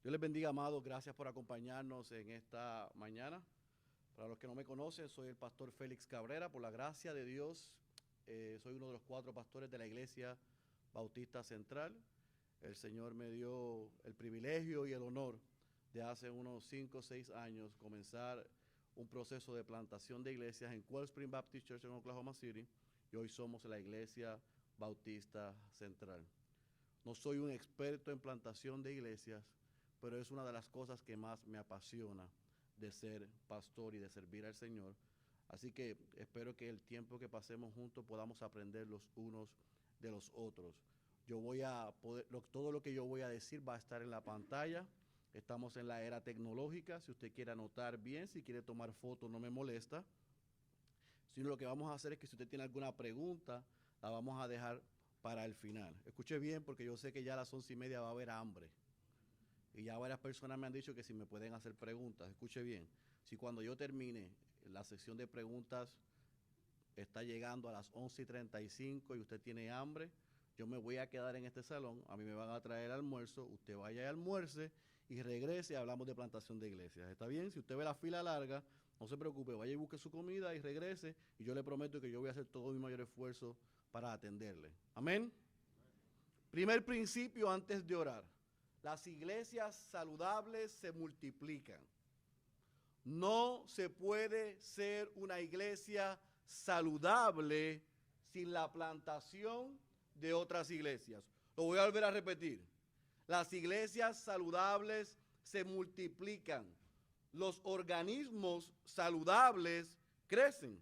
Dios les bendiga, amados. Gracias por acompañarnos en esta mañana. Para los que no me conocen, soy el pastor Félix Cabrera. Por la gracia de Dios, soy uno de los 4 pastores de la Iglesia Bautista Central. El Señor me dio el privilegio y el honor de hace unos 5 o 6 años comenzar un proceso de plantación de iglesias en Cold Spring Baptist Church en Oklahoma City, y hoy somos la Iglesia Bautista Central. No soy un experto en plantación de iglesias, pero es una de las cosas que más me apasiona de ser pastor y de servir al Señor. Así que espero que el tiempo que pasemos juntos podamos aprender los unos de los otros. Todo lo que yo voy a decir va a estar en la pantalla. Estamos en la era tecnológica. Si usted quiere anotar bien, si quiere tomar fotos, no me molesta. Sino lo que vamos a hacer es que si usted tiene alguna pregunta, la vamos a dejar para el final. Escuche bien, porque yo sé que ya a las 11:30 va a haber hambre. Y ya varias personas me han dicho que si me pueden hacer preguntas. Escuche bien, si cuando yo termine la sección de preguntas está llegando a las 11:35 y usted tiene hambre, yo me voy a quedar en este salón, a mí me van a traer almuerzo, usted vaya y almuerce y regrese y hablamos de plantación de iglesias. ¿Está bien? Si usted ve la fila larga, no se preocupe, vaya y busque su comida y regrese, y yo le prometo que yo voy a hacer todo mi mayor esfuerzo para atenderle. ¿Amén? Primer principio antes de orar. Las iglesias saludables se multiplican. No se puede ser una iglesia saludable sin la plantación de otras iglesias. Lo voy a volver a repetir. Las iglesias saludables se multiplican. Los organismos saludables crecen.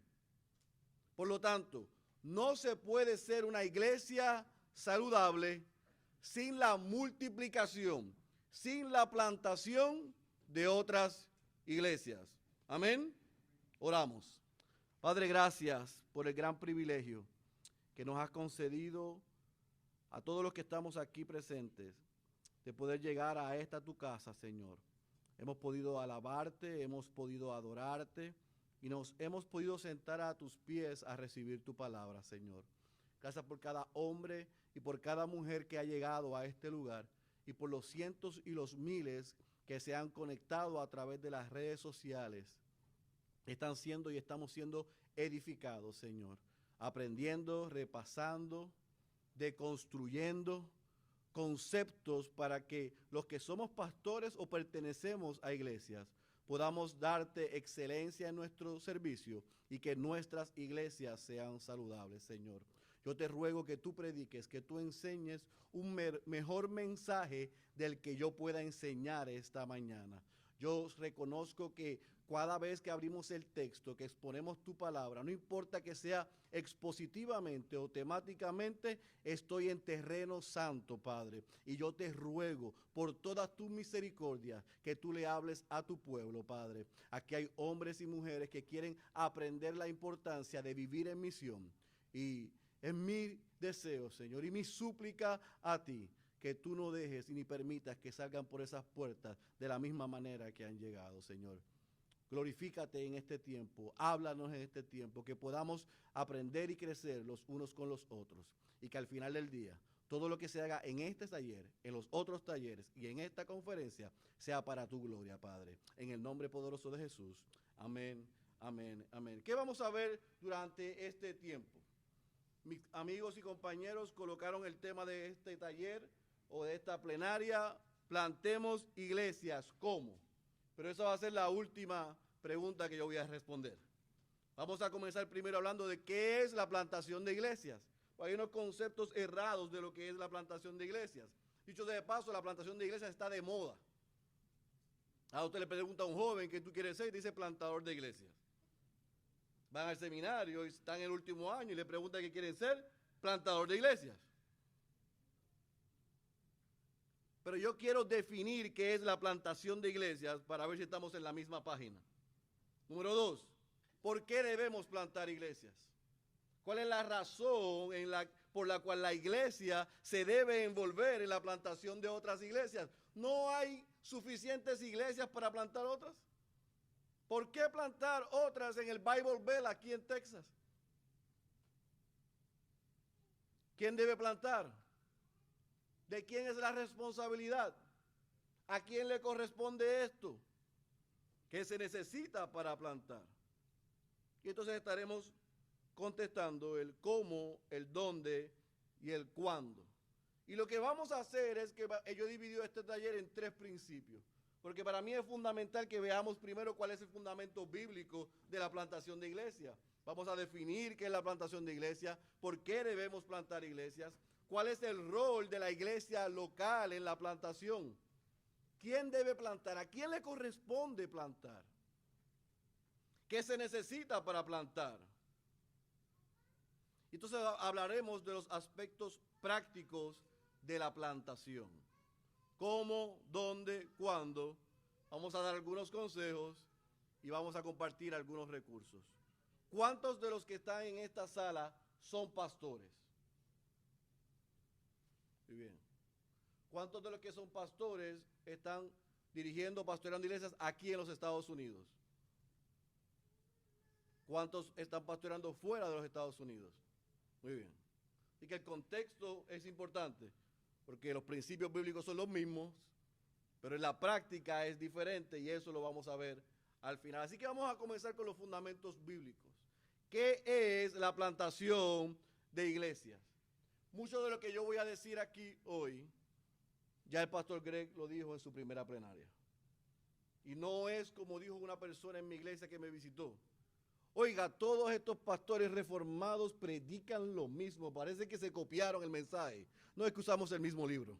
Por lo tanto, no se puede ser una iglesia saludable sin la multiplicación, sin la plantación de otras iglesias. Amén. Oramos. Padre, gracias por el gran privilegio que nos has concedido a todos los que estamos aquí presentes de poder llegar a esta tu casa, Señor. Hemos podido alabarte, hemos podido adorarte y nos hemos podido sentar a tus pies a recibir tu palabra, Señor. Gracias por cada hombre y por cada mujer que ha llegado a este lugar, y por los cientos y los miles que se han conectado a través de las redes sociales. Están siendo y estamos siendo edificados, Señor, aprendiendo, repasando, deconstruyendo conceptos para que los que somos pastores o pertenecemos a iglesias podamos darte excelencia en nuestro servicio y que nuestras iglesias sean saludables, Señor. Yo te ruego que tú prediques, que tú enseñes un mejor mensaje del que yo pueda enseñar esta mañana. Yo reconozco que cada vez que abrimos el texto, que exponemos tu palabra, no importa que sea expositivamente o temáticamente, estoy en terreno santo, Padre. Y yo te ruego por todas tus misericordias que tú le hables a tu pueblo, Padre. Aquí hay hombres y mujeres que quieren aprender la importancia de vivir en misión. Y es mi deseo, Señor, y mi súplica a ti, que tú no dejes ni permitas que salgan por esas puertas de la misma manera que han llegado, Señor. Glorifícate en este tiempo, háblanos en este tiempo, que podamos aprender y crecer los unos con los otros, y que al final del día, todo lo que se haga en este taller, en los otros talleres y en esta conferencia, sea para tu gloria, Padre. En el nombre poderoso de Jesús. Amén, amén, amén. ¿Qué vamos a ver durante este tiempo? Mis amigos y compañeros colocaron el tema de este taller o de esta plenaria: plantemos iglesias. ¿Cómo? Pero esa va a ser la última pregunta que yo voy a responder. Vamos a comenzar primero hablando de qué es la plantación de iglesias. Hay unos conceptos errados de lo que es la plantación de iglesias. Dicho de paso, la plantación de iglesias está de moda. A usted le pregunta a un joven qué tú quieres ser y dice plantador de iglesias. Van al seminario y están en el último año y le preguntan qué quieren ser, plantador de iglesias. Pero yo quiero definir qué es la plantación de iglesias para ver si estamos en la misma página. Número 2, ¿por qué debemos plantar iglesias? ¿Cuál es la razón por la cual la iglesia se debe envolver en la plantación de otras iglesias? ¿No hay suficientes iglesias para plantar otras? ¿Por qué plantar otras en el Bible Bell aquí en Texas? ¿Quién debe plantar? ¿De quién es la responsabilidad? ¿A quién le corresponde esto? ¿Qué se necesita para plantar? Y entonces estaremos contestando el cómo, el dónde y el cuándo. Y lo que vamos a hacer es que yo he dividido este taller en 3 principios, porque para mí es fundamental que veamos primero cuál es el fundamento bíblico de la plantación de iglesias. Vamos a definir qué es la plantación de iglesias, por qué debemos plantar iglesias, cuál es el rol de la iglesia local en la plantación, quién debe plantar, a quién le corresponde plantar, qué se necesita para plantar. Entonces hablaremos de los aspectos prácticos de la plantación. ¿Cómo, dónde, cuándo? Vamos a dar algunos consejos y vamos a compartir algunos recursos. ¿Cuántos de los que están en esta sala son pastores? Muy bien. ¿Cuántos de los que son pastores están dirigiendo, pastoreando iglesias aquí en los Estados Unidos? ¿Cuántos están pastoreando fuera de los Estados Unidos? Muy bien. Así que el contexto es importante, porque los principios bíblicos son los mismos, pero en la práctica es diferente y eso lo vamos a ver al final. Así que vamos a comenzar con los fundamentos bíblicos. ¿Qué es la plantación de iglesias? Mucho de lo que yo voy a decir aquí hoy, ya el pastor Greg lo dijo en su primera plenaria. Y no es como dijo una persona en mi iglesia que me visitó. Oiga, todos estos pastores reformados predican lo mismo. Parece que se copiaron el mensaje. No es que usamos el mismo libro.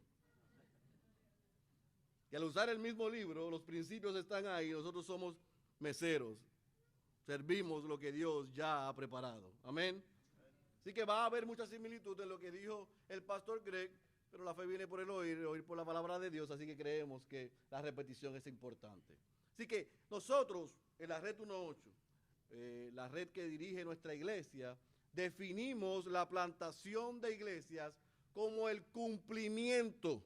Y al usar el mismo libro, los principios están ahí. Nosotros somos meseros. Servimos lo que Dios ya ha preparado. Amén. Así que va a haber mucha similitud en lo que dijo el pastor Greg, pero la fe viene por el oír por la palabra de Dios. Así que creemos que la repetición es importante. Así que nosotros, en la red 1.8, la red que dirige nuestra iglesia, definimos la plantación de iglesias como el cumplimiento.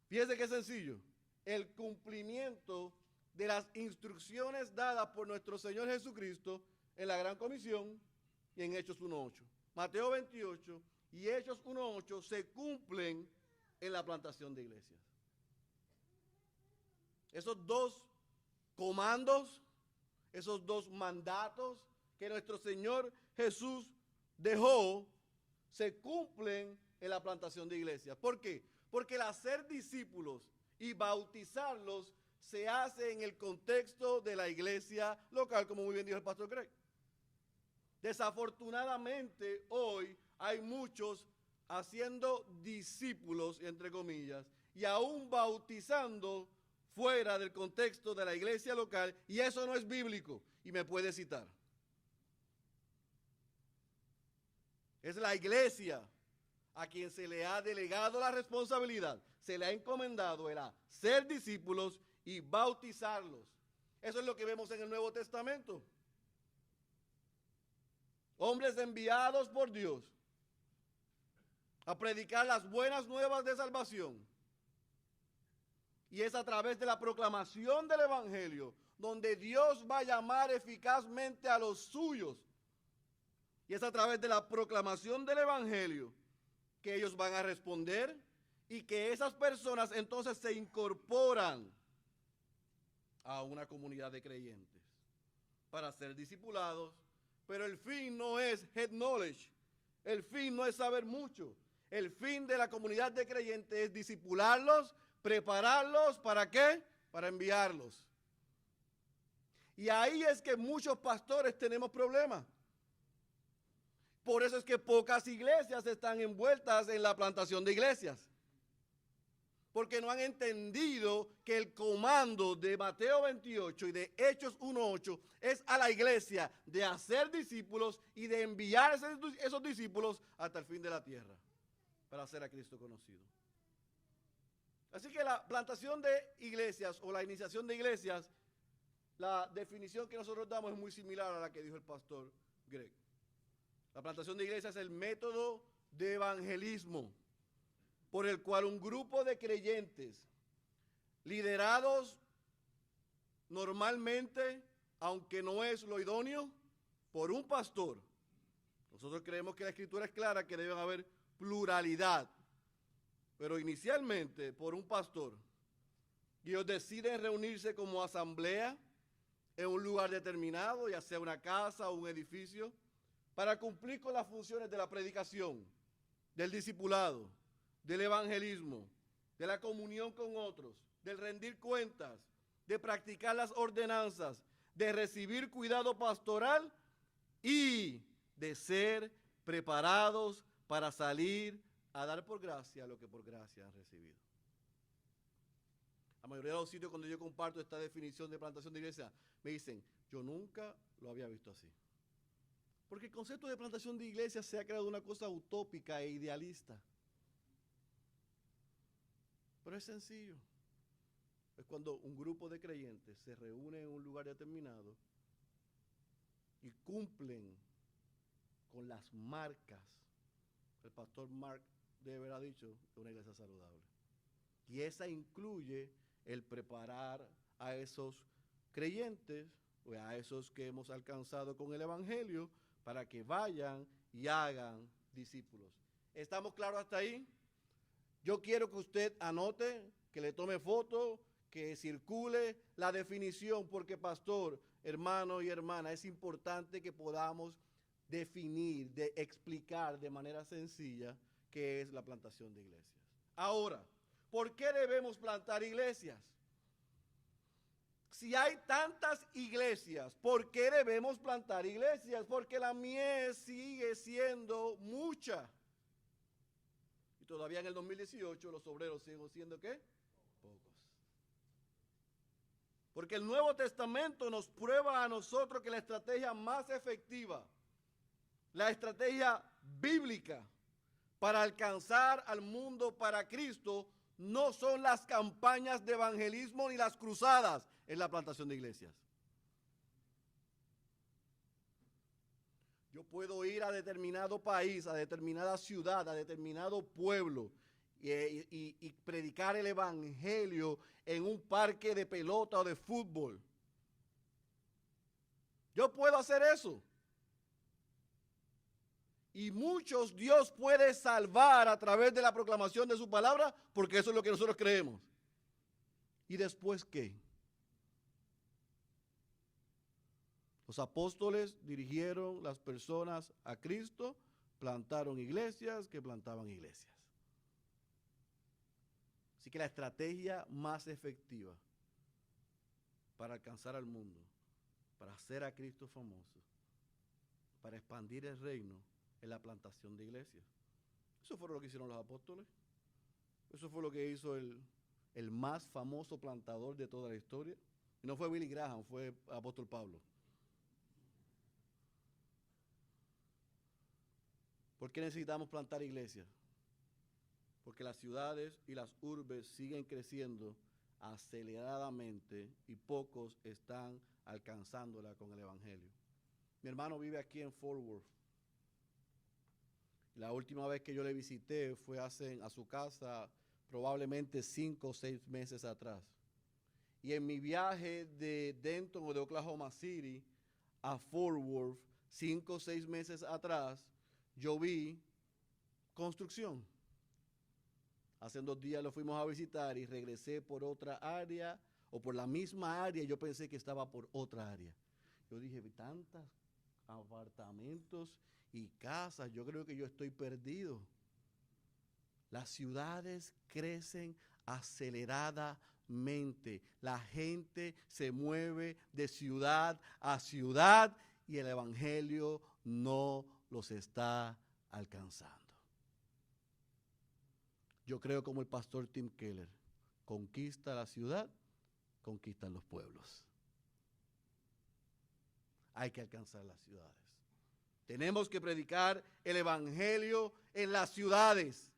Fíjense qué sencillo. El cumplimiento de las instrucciones dadas por nuestro Señor Jesucristo en la Gran Comisión y en Hechos 1.8. Mateo 28 y Hechos 1.8 se cumplen en la plantación de iglesias. Esos 2 comandos, esos 2 mandatos que nuestro Señor Jesús dejó, se cumplen en la plantación de iglesias. ¿Por qué? Porque el hacer discípulos y bautizarlos se hace en el contexto de la iglesia local, como muy bien dijo el pastor Greg. Desafortunadamente, hoy hay muchos haciendo discípulos, entre comillas, y aún bautizando fuera del contexto de la iglesia local, y eso no es bíblico, y me puede citar. Es la iglesia a quien se le ha delegado la responsabilidad, se le ha encomendado el hacer discípulos y bautizarlos. Eso es lo que vemos en el Nuevo Testamento. Hombres enviados por Dios a predicar las buenas nuevas de salvación. Y es a través de la proclamación del Evangelio donde Dios va a llamar eficazmente a los suyos. Y es a través de la proclamación del Evangelio que ellos van a responder y que esas personas entonces se incorporan a una comunidad de creyentes para ser discipulados. Pero el fin no es head knowledge, el fin no es saber mucho. El fin de la comunidad de creyentes es discipularlos, prepararlos, ¿para qué? Para enviarlos. Y ahí es que muchos pastores tenemos problemas. Por eso es que pocas iglesias están envueltas en la plantación de iglesias. Porque no han entendido que el comando de Mateo 28 y de Hechos 1.8 es a la iglesia de hacer discípulos y de enviar esos discípulos hasta el fin de la tierra para hacer a Cristo conocido. Así que la plantación de iglesias o la iniciación de iglesias, la definición que nosotros damos es muy similar a la que dijo el pastor Greg. La plantación de iglesias es el método de evangelismo por el cual un grupo de creyentes liderados normalmente, aunque no es lo idóneo, por un pastor. Nosotros creemos que la Escritura es clara que debe haber pluralidad, pero inicialmente por un pastor, Y ellos deciden reunirse como asamblea en un lugar determinado, ya sea una casa o un edificio, para cumplir con las funciones de la predicación, del discipulado, del evangelismo, de la comunión con otros, del rendir cuentas, de practicar las ordenanzas, de recibir cuidado pastoral y de ser preparados para salir a dar por gracia lo que por gracia han recibido. La mayoría de los sitios cuando yo comparto esta definición de plantación de iglesia, me dicen, yo nunca lo había visto así. Porque el concepto de plantación de iglesia se ha creado una cosa utópica e idealista. Pero es sencillo. Es cuando un grupo de creyentes se reúne en un lugar determinado y cumplen con las marcas. El pastor Mark Dever ha dicho de una iglesia saludable. Y esa incluye el preparar a esos creyentes, o a esos que hemos alcanzado con el evangelio, para que vayan y hagan discípulos. ¿Estamos claros hasta ahí? Yo quiero que usted anote, que le tome foto, que circule la definición, porque pastor, hermano y hermana, es importante que podamos definir, de explicar de manera sencilla qué es la plantación de iglesias. Ahora, ¿por qué debemos plantar iglesias? Si hay tantas iglesias, ¿por qué debemos plantar iglesias? Porque la mies sigue siendo mucha. Y todavía en el 2018 los obreros siguen siendo ¿qué? Pocos. Porque el Nuevo Testamento nos prueba a nosotros que la estrategia más efectiva, la estrategia bíblica para alcanzar al mundo para Cristo, no son las campañas de evangelismo ni las cruzadas, es la plantación de iglesias. Yo puedo ir a determinado país, a determinada ciudad, a determinado pueblo y predicar el evangelio en un parque de pelota o de fútbol. Yo puedo hacer eso. Y muchos Dios puede salvar a través de la proclamación de su palabra, porque eso es lo que nosotros creemos. ¿Y después qué? Los apóstoles dirigieron las personas a Cristo, plantaron iglesias que plantaban iglesias. Así que la estrategia más efectiva para alcanzar al mundo, para hacer a Cristo famoso, para expandir el reino, es la plantación de iglesias. Eso fue lo que hicieron los apóstoles. Eso fue lo que hizo el más famoso plantador de toda la historia. Y no fue Billy Graham, fue el apóstol Pablo. ¿Por qué necesitamos plantar iglesias? Porque las ciudades y las urbes siguen creciendo aceleradamente y pocos están alcanzándola con el evangelio. Mi hermano vive aquí en Fort Worth. La última vez que yo le visité fue a su casa probablemente 5 o 6 meses atrás. Y en mi viaje de Denton o de Oklahoma City a Fort Worth, 5 o 6 meses atrás, yo vi construcción. Hace 2 días lo fuimos a visitar y regresé por otra área o por la misma área. Yo pensé que estaba por otra área. Yo dije, tantos apartamentos y casas, yo creo que yo estoy perdido. Las ciudades crecen aceleradamente. La gente se mueve de ciudad a ciudad y el evangelio no los está alcanzando. Yo creo como el pastor Tim Keller, conquista la ciudad, conquistan los pueblos. Hay que alcanzar las ciudades. Tenemos que predicar el evangelio en las ciudades.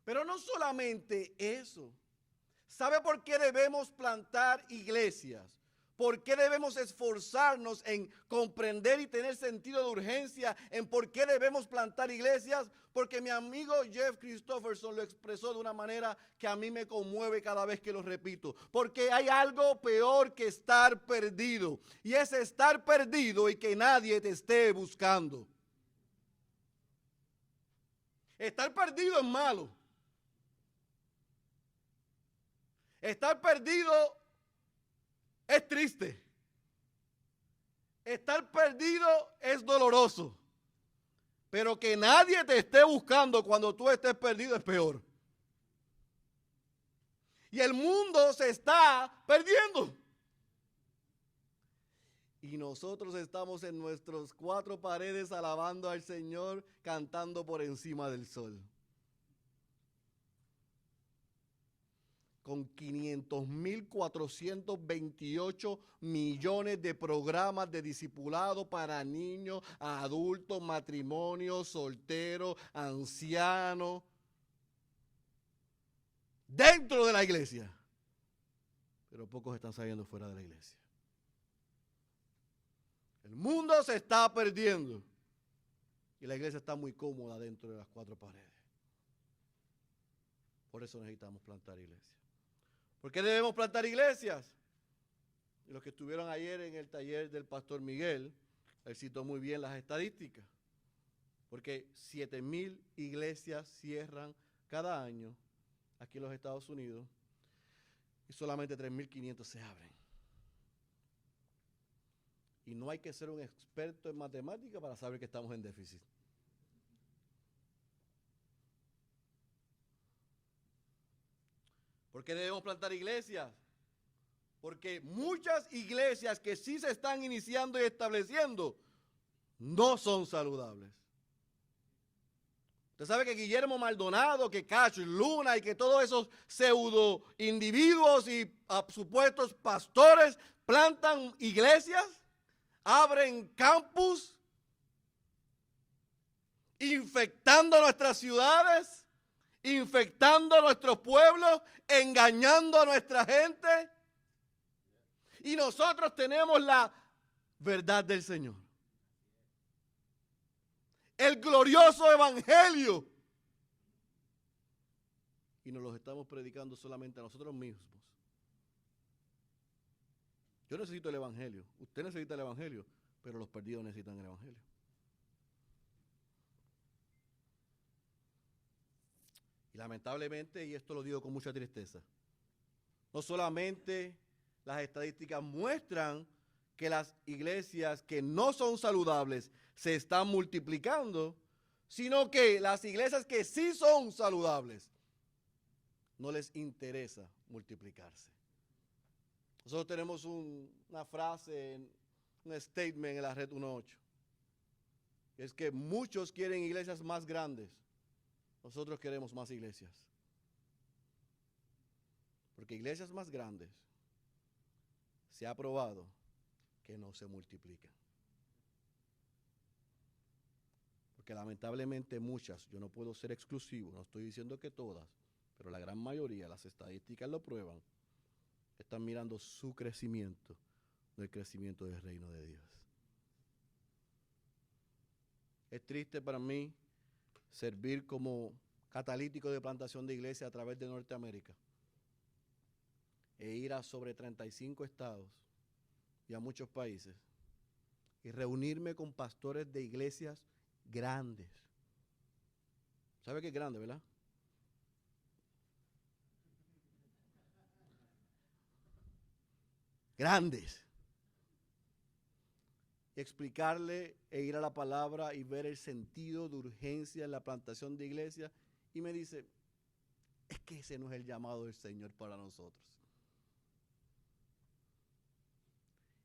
Pero no solamente eso. ¿Sabe por qué debemos plantar iglesias? ¿Por qué debemos esforzarnos en comprender y tener sentido de urgencia en por qué debemos plantar iglesias? Porque mi amigo Jeff Christopherson lo expresó de una manera que a mí me conmueve cada vez que lo repito. Porque hay algo peor que estar perdido. Y es estar perdido y que nadie te esté buscando. Estar perdido es malo. Estar perdido es triste. Estar perdido es doloroso. Pero que nadie te esté buscando cuando tú estés perdido es peor. Y el mundo se está perdiendo. Y nosotros estamos en nuestras cuatro paredes alabando al Señor, cantando por encima del sol. Con 500.428 millones de programas de discipulado para niños, adultos, matrimonios, solteros, ancianos, dentro de la iglesia. Pero pocos están saliendo fuera de la iglesia. El mundo se está perdiendo y la iglesia está muy cómoda dentro de las cuatro paredes. Por eso necesitamos plantar iglesias. ¿Por qué debemos plantar iglesias? Y los que estuvieron ayer en el taller del pastor Miguel, él citó muy bien las estadísticas. Porque 7,000 iglesias cierran cada año aquí en los Estados Unidos y solamente 3,500 se abren. Y no hay que ser un experto en matemática para saber que estamos en déficit. ¿Por qué debemos plantar iglesias? Porque muchas iglesias que sí se están iniciando y estableciendo no son saludables. Usted sabe que Guillermo Maldonado, que Cacho y Luna y que todos esos pseudo individuos y supuestos pastores plantan iglesias, abren campus, infectando nuestras ciudades, infectando a nuestros pueblos, engañando a nuestra gente. Y nosotros tenemos la verdad del Señor. El glorioso evangelio. Y nos los estamos predicando solamente a nosotros mismos. Yo necesito el evangelio. Usted necesita el evangelio. Pero los perdidos necesitan el evangelio. Y lamentablemente, y esto lo digo con mucha tristeza, no solamente las estadísticas muestran que las iglesias que no son saludables se están multiplicando, sino que las iglesias que sí son saludables no les interesa multiplicarse. Nosotros tenemos una frase, un statement en la red 1.8, que es que muchos quieren iglesias más grandes. Nosotros queremos más iglesias. Porque iglesias más grandes se ha probado que no se multiplican. Porque lamentablemente muchas, yo no puedo ser exclusivo, no estoy diciendo que todas, pero la gran mayoría, las estadísticas lo prueban, están mirando su crecimiento, no el crecimiento del reino de Dios. Es triste para mí servir como catalítico de plantación de iglesia a través de Norteamérica e ir a sobre 35 estados y a muchos países y reunirme con pastores de iglesias grandes. ¿Sabe qué es grande, verdad? Grandes. Explicarle e ir a la palabra y ver el sentido de urgencia en la plantación de iglesia. Y me dice, es que ese no es el llamado del Señor para nosotros.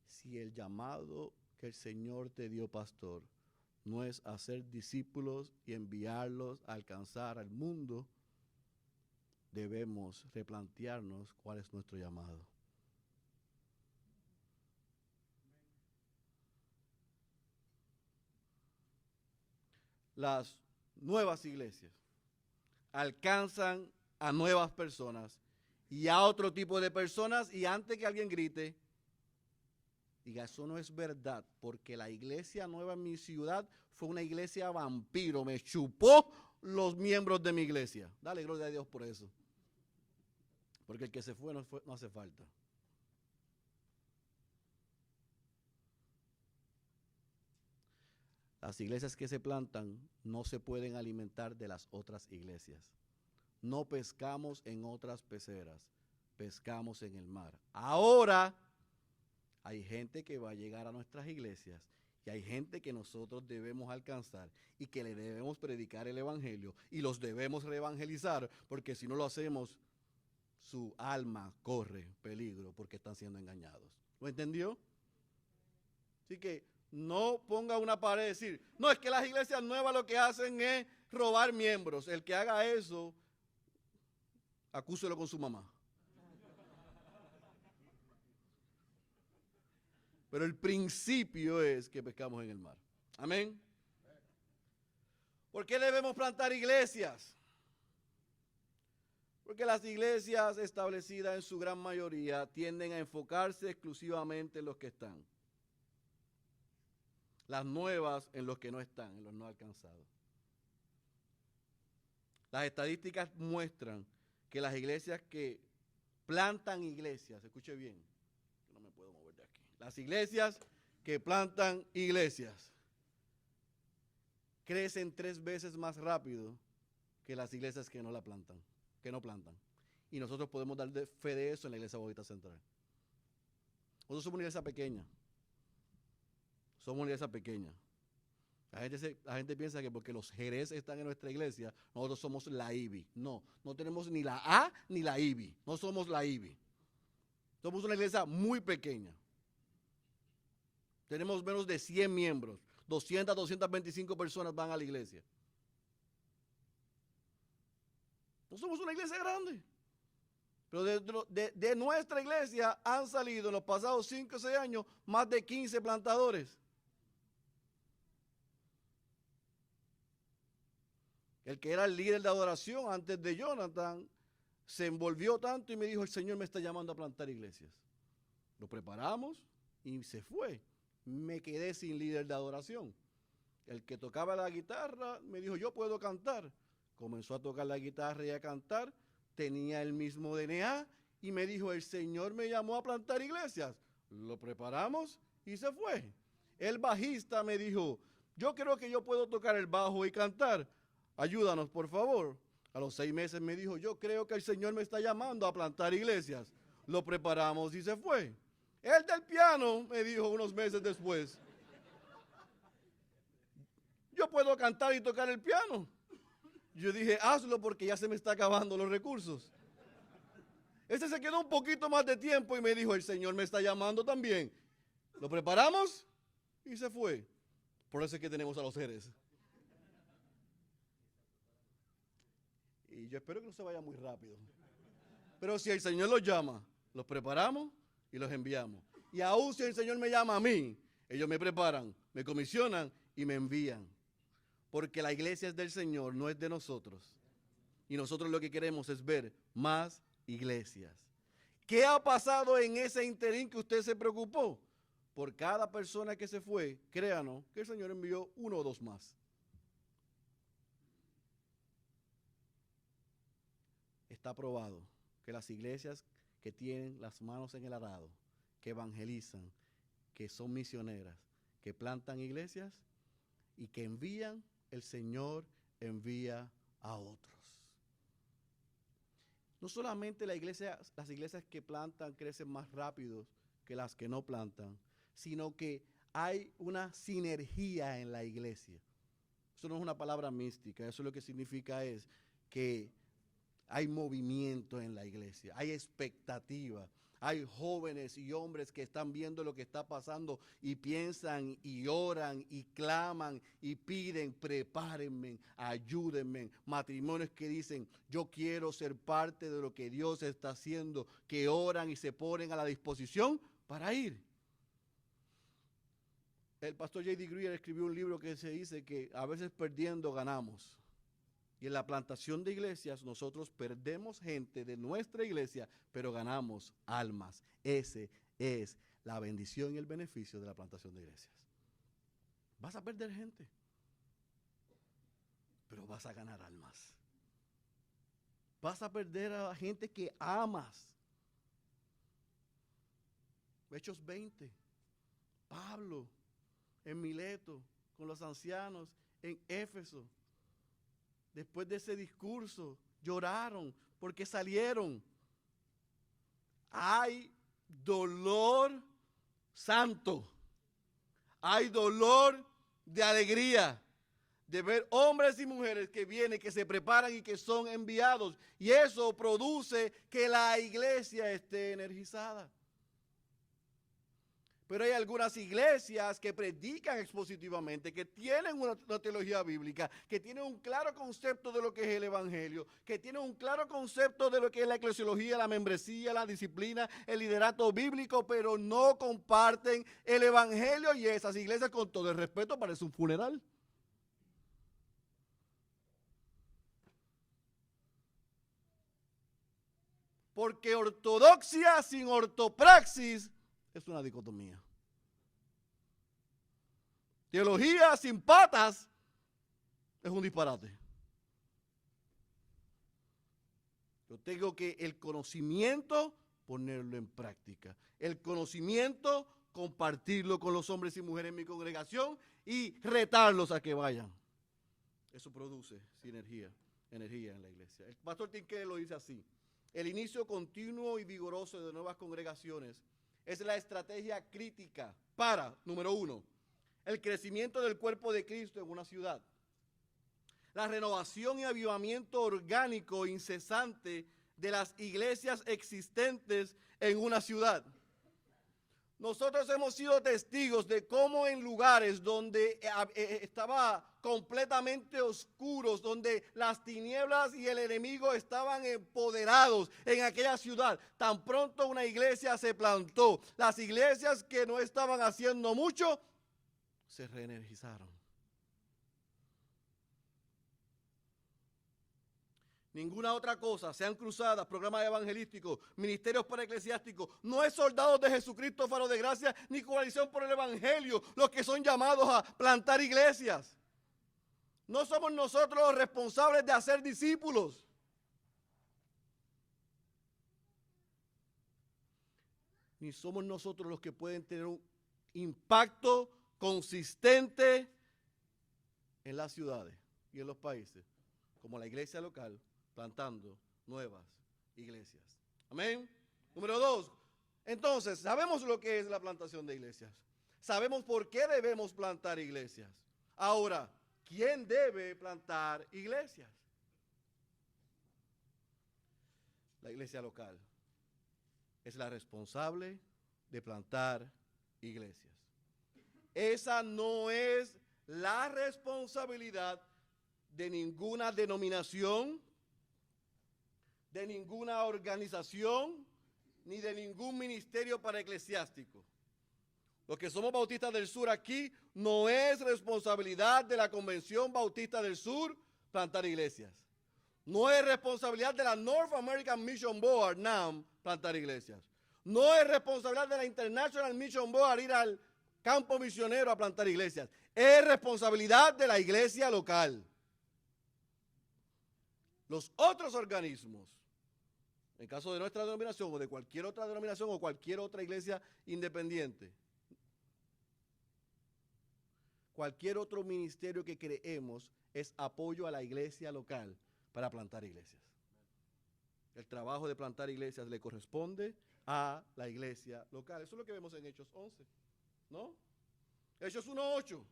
Si el llamado que el Señor te dio, pastor, no es hacer discípulos y enviarlos a alcanzar al mundo, debemos replantearnos cuál es nuestro llamado. Las nuevas iglesias alcanzan a nuevas personas y a otro tipo de personas, y antes que alguien grite, diga, eso no es verdad, porque la iglesia nueva en mi ciudad fue una iglesia vampiro, me chupó los miembros de mi iglesia. Dale gloria a Dios por eso. Porque el que se fue no hace falta. Las iglesias que se plantan no se pueden alimentar de las otras iglesias. No pescamos en otras peceras, pescamos en el mar. Ahora hay gente que va a llegar a nuestras iglesias y hay gente que nosotros debemos alcanzar y que le debemos predicar el evangelio y los debemos reevangelizar, porque si no lo hacemos, su alma corre peligro porque están siendo engañados. ¿Lo entendió? Así que no ponga una pared y decir, no, es que las iglesias nuevas lo que hacen es robar miembros. El que haga eso, acúselo con su mamá. Pero el principio es que pescamos en el mar. Amén. ¿Por qué debemos plantar iglesias? Porque las iglesias establecidas en su gran mayoría tienden a enfocarse exclusivamente en los que están. Las nuevas en los que no están, en los no alcanzados. Las estadísticas muestran que las iglesias que plantan iglesias, escuche bien, no me puedo mover de aquí. Las iglesias que plantan iglesias crecen 3 veces más rápido que las iglesias que no la plantan, que no plantan. Y nosotros podemos dar fe de eso en la Iglesia Bautista Central. Nosotros somos una iglesia pequeña. Somos una iglesia pequeña. La gente piensa que porque los Jerez están en nuestra iglesia, nosotros somos la IBI. No, no tenemos ni la A ni la IBI. No somos la IBI. Somos una iglesia muy pequeña. Tenemos menos de 100 miembros. 200, 225 personas van a la iglesia. No somos una iglesia grande. Pero de nuestra iglesia han salido en los pasados 5 o 6 años más de 15 plantadores. El que era el líder de adoración antes de Jonathan se envolvió tanto y me dijo, el Señor me está llamando a plantar iglesias. Lo preparamos y se fue. Me quedé sin líder de adoración. El que tocaba la guitarra me dijo, yo puedo cantar. Comenzó a tocar la guitarra y a cantar. Tenía el mismo DNA y me dijo, el Señor me llamó a plantar iglesias. Lo preparamos y se fue. El bajista me dijo, yo creo que yo puedo tocar el bajo y cantar. Ayúdanos, por favor. A los 6 meses me dijo, yo creo que el Señor me está llamando a plantar iglesias. Lo preparamos y se fue. El del piano me dijo unos meses después, yo puedo cantar y tocar el piano. Yo dije, hazlo porque ya se me está acabando los recursos. Ese se quedó un poquito más de tiempo y me dijo, el Señor me está llamando también. Lo preparamos y se fue. Por eso es que tenemos a los Jerez. Y yo espero que no se vaya muy rápido. Pero si el Señor los llama, los preparamos y los enviamos. Y aún si el Señor me llama a mí, ellos me preparan, me comisionan y me envían. Porque la iglesia es del Señor, no es de nosotros. Y nosotros lo que queremos es ver más iglesias. ¿Qué ha pasado en ese interín que usted se preocupó? Por cada persona que se fue, créanos que el Señor envió 1 o 2 más. Está probado que las iglesias que tienen las manos en el arado, que evangelizan, que son misioneras, que plantan iglesias y que envían, el Señor envía a otros. No solamente las iglesias que plantan crecen más rápido que las que no plantan, sino que hay una sinergia en la iglesia. Eso no es una palabra mística, eso lo que significa es que hay movimiento en la iglesia, hay expectativa. Hay jóvenes y hombres que están viendo lo que está pasando y piensan y oran y claman y piden, prepárenme, ayúdenme. Matrimonios que dicen, yo quiero ser parte de lo que Dios está haciendo, que oran y se ponen a la disposición para ir. El pastor J.D. Greear escribió un libro que se dice que a veces perdiendo ganamos. Y en la plantación de iglesias nosotros perdemos gente de nuestra iglesia, pero ganamos almas. Ese es la bendición y el beneficio de la plantación de iglesias. Vas a perder gente, pero vas a ganar almas. Vas a perder a la gente que amas. Hechos 20, Pablo en Mileto con los ancianos en Éfeso. Después de ese discurso, lloraron porque salieron. hay dolor santo. Hay dolor de alegría de ver hombres y mujeres que vienen, que se preparan y que son enviados. Y eso produce que la iglesia esté energizada. Pero hay algunas iglesias que predican expositivamente, que tienen una teología bíblica, que tienen un claro concepto de lo que es el evangelio, que tienen un claro concepto de lo que es la eclesiología, la membresía, la disciplina, el liderato bíblico, pero no comparten el evangelio, y esas iglesias, con todo el respeto, parece un funeral. Porque ortodoxia sin ortopraxis es una dicotomía. Teología sin patas es un disparate. Yo tengo que el conocimiento ponerlo en práctica. El conocimiento compartirlo con los hombres y mujeres en mi congregación y retarlos a que vayan. Eso produce energía en la iglesia. El pastor Tim Keller lo dice así: el inicio continuo y vigoroso de nuevas congregaciones es la estrategia crítica para, número 1, el crecimiento del cuerpo de Cristo en una ciudad. La renovación y avivamiento orgánico incesante de las iglesias existentes en una ciudad. Nosotros hemos sido testigos de cómo en lugares donde estaba completamente oscuros, donde las tinieblas y el enemigo estaban empoderados en aquella ciudad, tan pronto una iglesia se plantó, las iglesias que no estaban haciendo mucho se reenergizaron. Ninguna otra cosa, sean cruzadas, programas evangelísticos, ministerios para eclesiásticos, no es soldados de Jesucristo, faro de gracia, ni coalición por el evangelio, los que son llamados a plantar iglesias. No somos nosotros los responsables de hacer discípulos. Ni somos nosotros los que pueden tener un impacto consistente en las ciudades y en los países, como la iglesia local, plantando nuevas iglesias. Amén. Número 2. Entonces, sabemos lo que es la plantación de iglesias. Sabemos por qué debemos plantar iglesias. Ahora, ¿quién debe plantar iglesias? La iglesia local es la responsable de plantar iglesias. Esa no es la responsabilidad de ninguna denominación, de ninguna organización, ni de ningún ministerio para eclesiástico. Los que somos bautistas del sur aquí, no es responsabilidad de la Convención Bautista del Sur plantar iglesias. No es responsabilidad de la North American Mission Board, NAM, plantar iglesias. No es responsabilidad de la International Mission Board ir al campo misionero a plantar iglesias. Es responsabilidad de la iglesia local. Los otros organismos, en caso de nuestra denominación o de cualquier otra denominación o cualquier otra iglesia independiente, cualquier otro ministerio que creemos es apoyo a la iglesia local para plantar iglesias. El trabajo de plantar iglesias le corresponde a la iglesia local. Eso es lo que vemos en Hechos 11, ¿no? Hechos 1:8.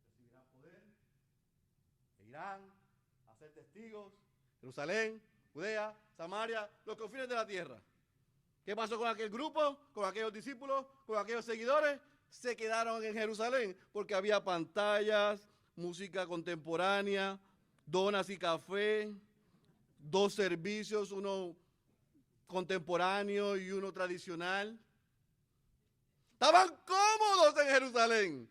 Recibirán poder e irán a ser testigos, Jerusalén, Judea, Samaria, los confines de la tierra. ¿Qué pasó con aquel grupo, con aquellos discípulos, con aquellos seguidores? Se quedaron en Jerusalén porque había pantallas, música contemporánea, donas y café, 2 servicios, uno contemporáneo y uno tradicional. Estaban cómodos en Jerusalén.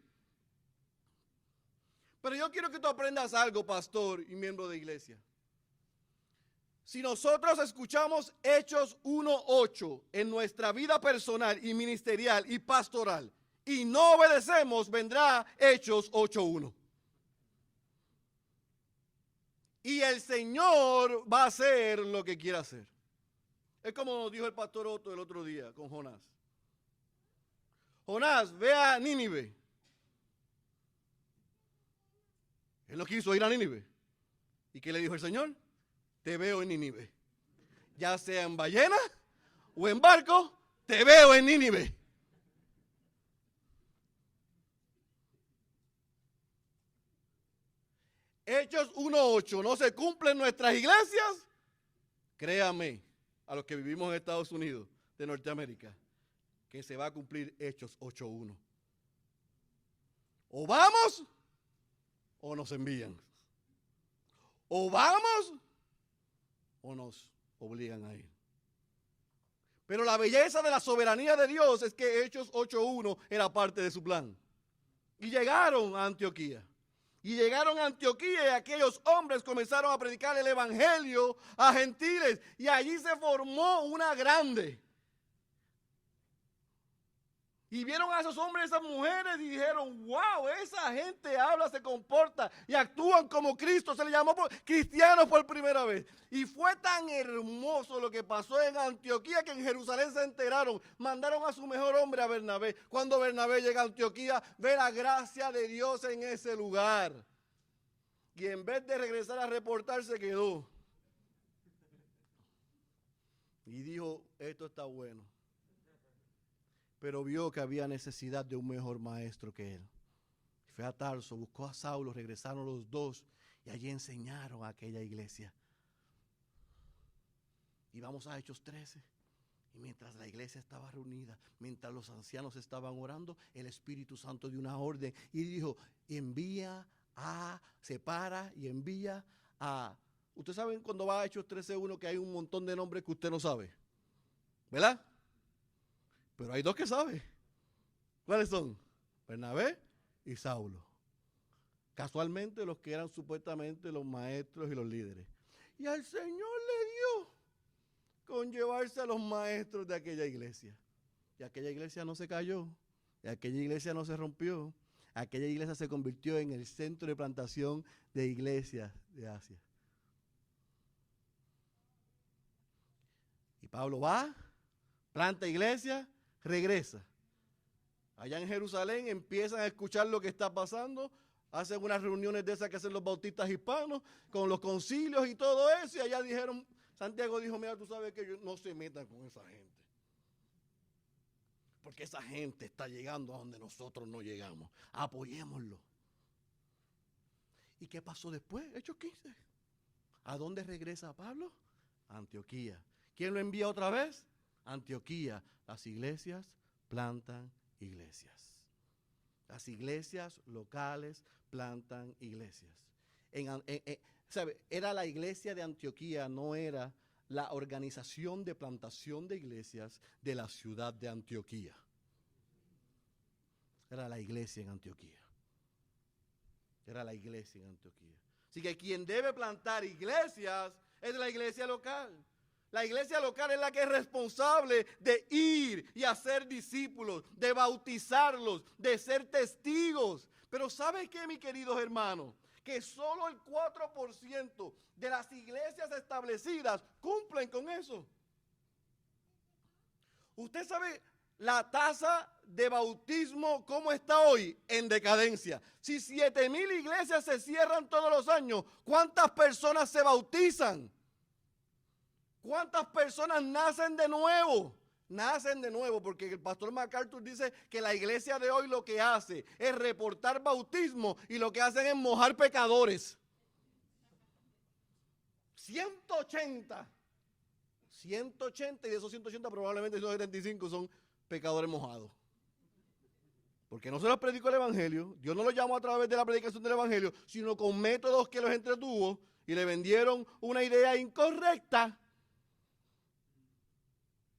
Pero yo quiero que tú aprendas algo, pastor y miembro de iglesia. Si nosotros escuchamos Hechos 1:8 en nuestra vida personal y ministerial y pastoral y no obedecemos, vendrá Hechos 8:1. Y el Señor va a hacer lo que quiera hacer. Es como nos dijo el pastor Otto el otro día con Jonás. Jonás, ve a Nínive. Él no quiso ir a Nínive. ¿Y qué le dijo el Señor? Te veo en Nínive. ya sea en ballena o en barco, te veo en Nínive. Hechos 1:8, ¿no se cumplen nuestras iglesias? Créame, a los que vivimos en Estados Unidos de Norteamérica, que se va a cumplir Hechos 8:1. O vamos o nos envían. O vamos o nos obligan a ir. Pero la belleza de la soberanía de Dios es que Hechos 8:1 era parte de su plan. Y llegaron a Antioquía. Y llegaron a Antioquía y aquellos hombres comenzaron a predicar el evangelio a gentiles. Y allí se formó una grande. Y vieron a esos hombres y esas mujeres y dijeron, wow, esa gente habla, se comporta y actúan como Cristo. Se le llamó cristianos por primera vez. Y fue tan hermoso lo que pasó en Antioquía que en Jerusalén se enteraron. Mandaron a su mejor hombre, a Bernabé. Cuando Bernabé llega a Antioquía, ve la gracia de Dios en ese lugar. Y en vez de regresar a reportar, se quedó. Y dijo, esto está bueno. Pero vio que había necesidad de un mejor maestro que él. Fue a Tarso, buscó a Saulo, regresaron los dos y allí enseñaron a aquella iglesia. Y vamos a Hechos 13. Y mientras la iglesia estaba reunida, mientras los ancianos estaban orando, el Espíritu Santo dio una orden y dijo, separa y envía a... Ustedes saben cuando va a Hechos 13:1 que hay un montón de nombres que usted no sabe, ¿verdad? Pero hay dos que saben. ¿Cuáles son? Bernabé y Saulo. Casualmente los que eran supuestamente los maestros y los líderes. Y al Señor le dio con llevarse a los maestros de aquella iglesia. Y aquella iglesia no se cayó. Y aquella iglesia no se rompió. Aquella iglesia se convirtió en el centro de plantación de iglesias de Asia. Y Pablo va, planta iglesia, regresa. Allá en Jerusalén empiezan a escuchar lo que está pasando, hacen unas reuniones de esas que hacen los bautistas hispanos, con los concilios y todo eso, y allá dijeron, Santiago dijo, mira, tú sabes que no se metan con esa gente, porque esa gente está llegando a donde nosotros no llegamos, apoyémoslo. ¿Y qué pasó después? Hechos 15. ¿A dónde regresa Pablo? A Antioquía. ¿Quién lo envía otra vez? Antioquía. Las iglesias plantan iglesias. Las iglesias locales plantan iglesias. ¿Sabe? Era la iglesia de Antioquía, no era la organización de plantación de iglesias de la ciudad de Antioquía. Era la iglesia en Antioquía. Era la iglesia en Antioquía. Así que quien debe plantar iglesias es la iglesia local. La iglesia local es la que es responsable de ir y hacer discípulos, de bautizarlos, de ser testigos. Pero ¿sabe qué, mis queridos hermanos? Que solo el 4% de las iglesias establecidas cumplen con eso. ¿Usted sabe la tasa de bautismo cómo está hoy? En decadencia. Si 7,000 iglesias se cierran todos los años, ¿cuántas personas se bautizan? ¿Cuántas personas nacen de nuevo? Nacen de nuevo porque el pastor MacArthur dice que la iglesia de hoy lo que hace es reportar bautismo y lo que hacen es mojar pecadores. 180 y de esos 180 probablemente 175 son pecadores mojados. Porque no se les predicó el evangelio, Dios no los llamó a través de la predicación del evangelio, sino con métodos que los entretuvo y le vendieron una idea incorrecta.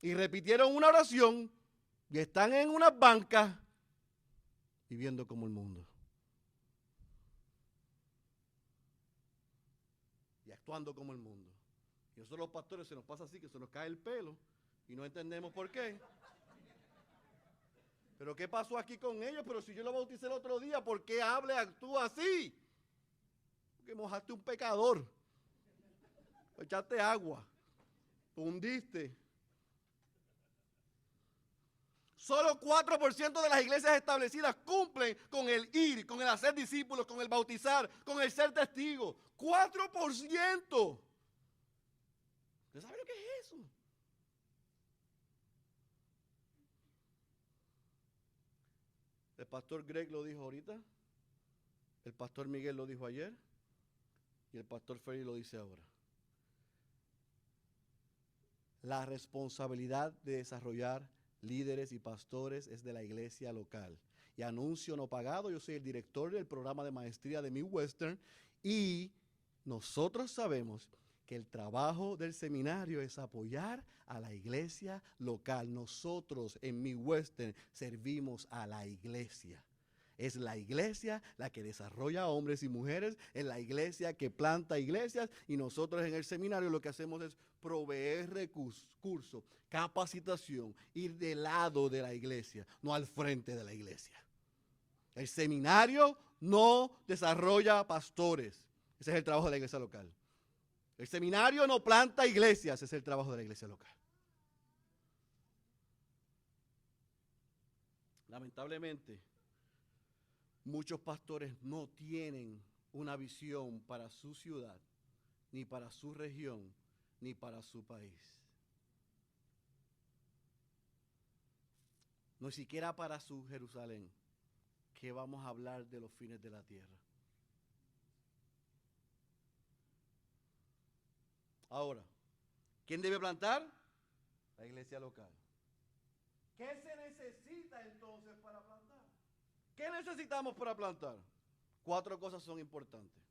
Y repitieron una oración y están en unas bancas viviendo como el mundo. Y actuando como el mundo. Y nosotros los pastores se nos pasa así, que se nos cae el pelo y no entendemos por qué. Pero ¿qué pasó aquí con ellos? Pero si yo lo bauticé el otro día, ¿por qué habla y actúa así? Porque mojaste un pecador. Echaste agua. Hundiste. Solo 4% de las iglesias establecidas cumplen con el ir, con el hacer discípulos, con el bautizar, con el ser testigo. 4%. ¿Usted sabe lo que es eso? El pastor Greg lo dijo ahorita, el pastor Miguel lo dijo ayer y el pastor Félix lo dice ahora. La responsabilidad de desarrollar líderes y pastores es de la iglesia local. Y anuncio no pagado, yo soy el director del programa de maestría de Midwestern y nosotros sabemos que el trabajo del seminario es apoyar a la iglesia local. Nosotros en Midwestern servimos a la iglesia. Es la iglesia la que desarrolla hombres y mujeres, es la iglesia que planta iglesias y nosotros en el seminario lo que hacemos es proveer recursos, capacitación, ir del lado de la iglesia, no al frente de la iglesia. El seminario no desarrolla pastores, ese es el trabajo de la iglesia local. El seminario no planta iglesias, ese es el trabajo de la iglesia local. Lamentablemente, muchos pastores no tienen una visión para su ciudad, ni para su región, ni para su país. No siquiera para su Jerusalén, que vamos a hablar de los fines de la tierra. Ahora, ¿quién debe plantar? La iglesia local. ¿Qué se necesita entonces para plantar? ¿Qué necesitamos para plantar? 4 cosas son importantes.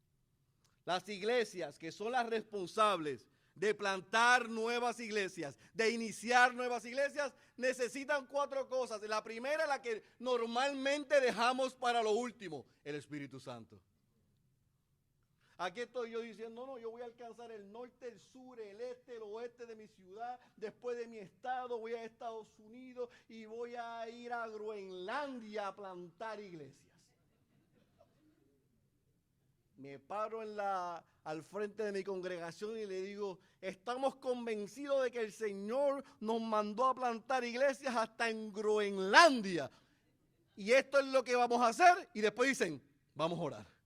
Las iglesias que son las responsables de plantar nuevas iglesias, de iniciar nuevas iglesias, necesitan 4 cosas. La primera, la que normalmente dejamos para lo último, el Espíritu Santo. Aquí estoy yo diciendo, no, yo voy a alcanzar el norte, el sur, el este, el oeste de mi ciudad, después de mi estado voy a Estados Unidos y voy a ir a Groenlandia a plantar iglesias. Me paro al frente de mi congregación y le digo, estamos convencidos de que el Señor nos mandó a plantar iglesias hasta en Groenlandia. Y esto es lo que vamos a hacer. Y después dicen, vamos a orar.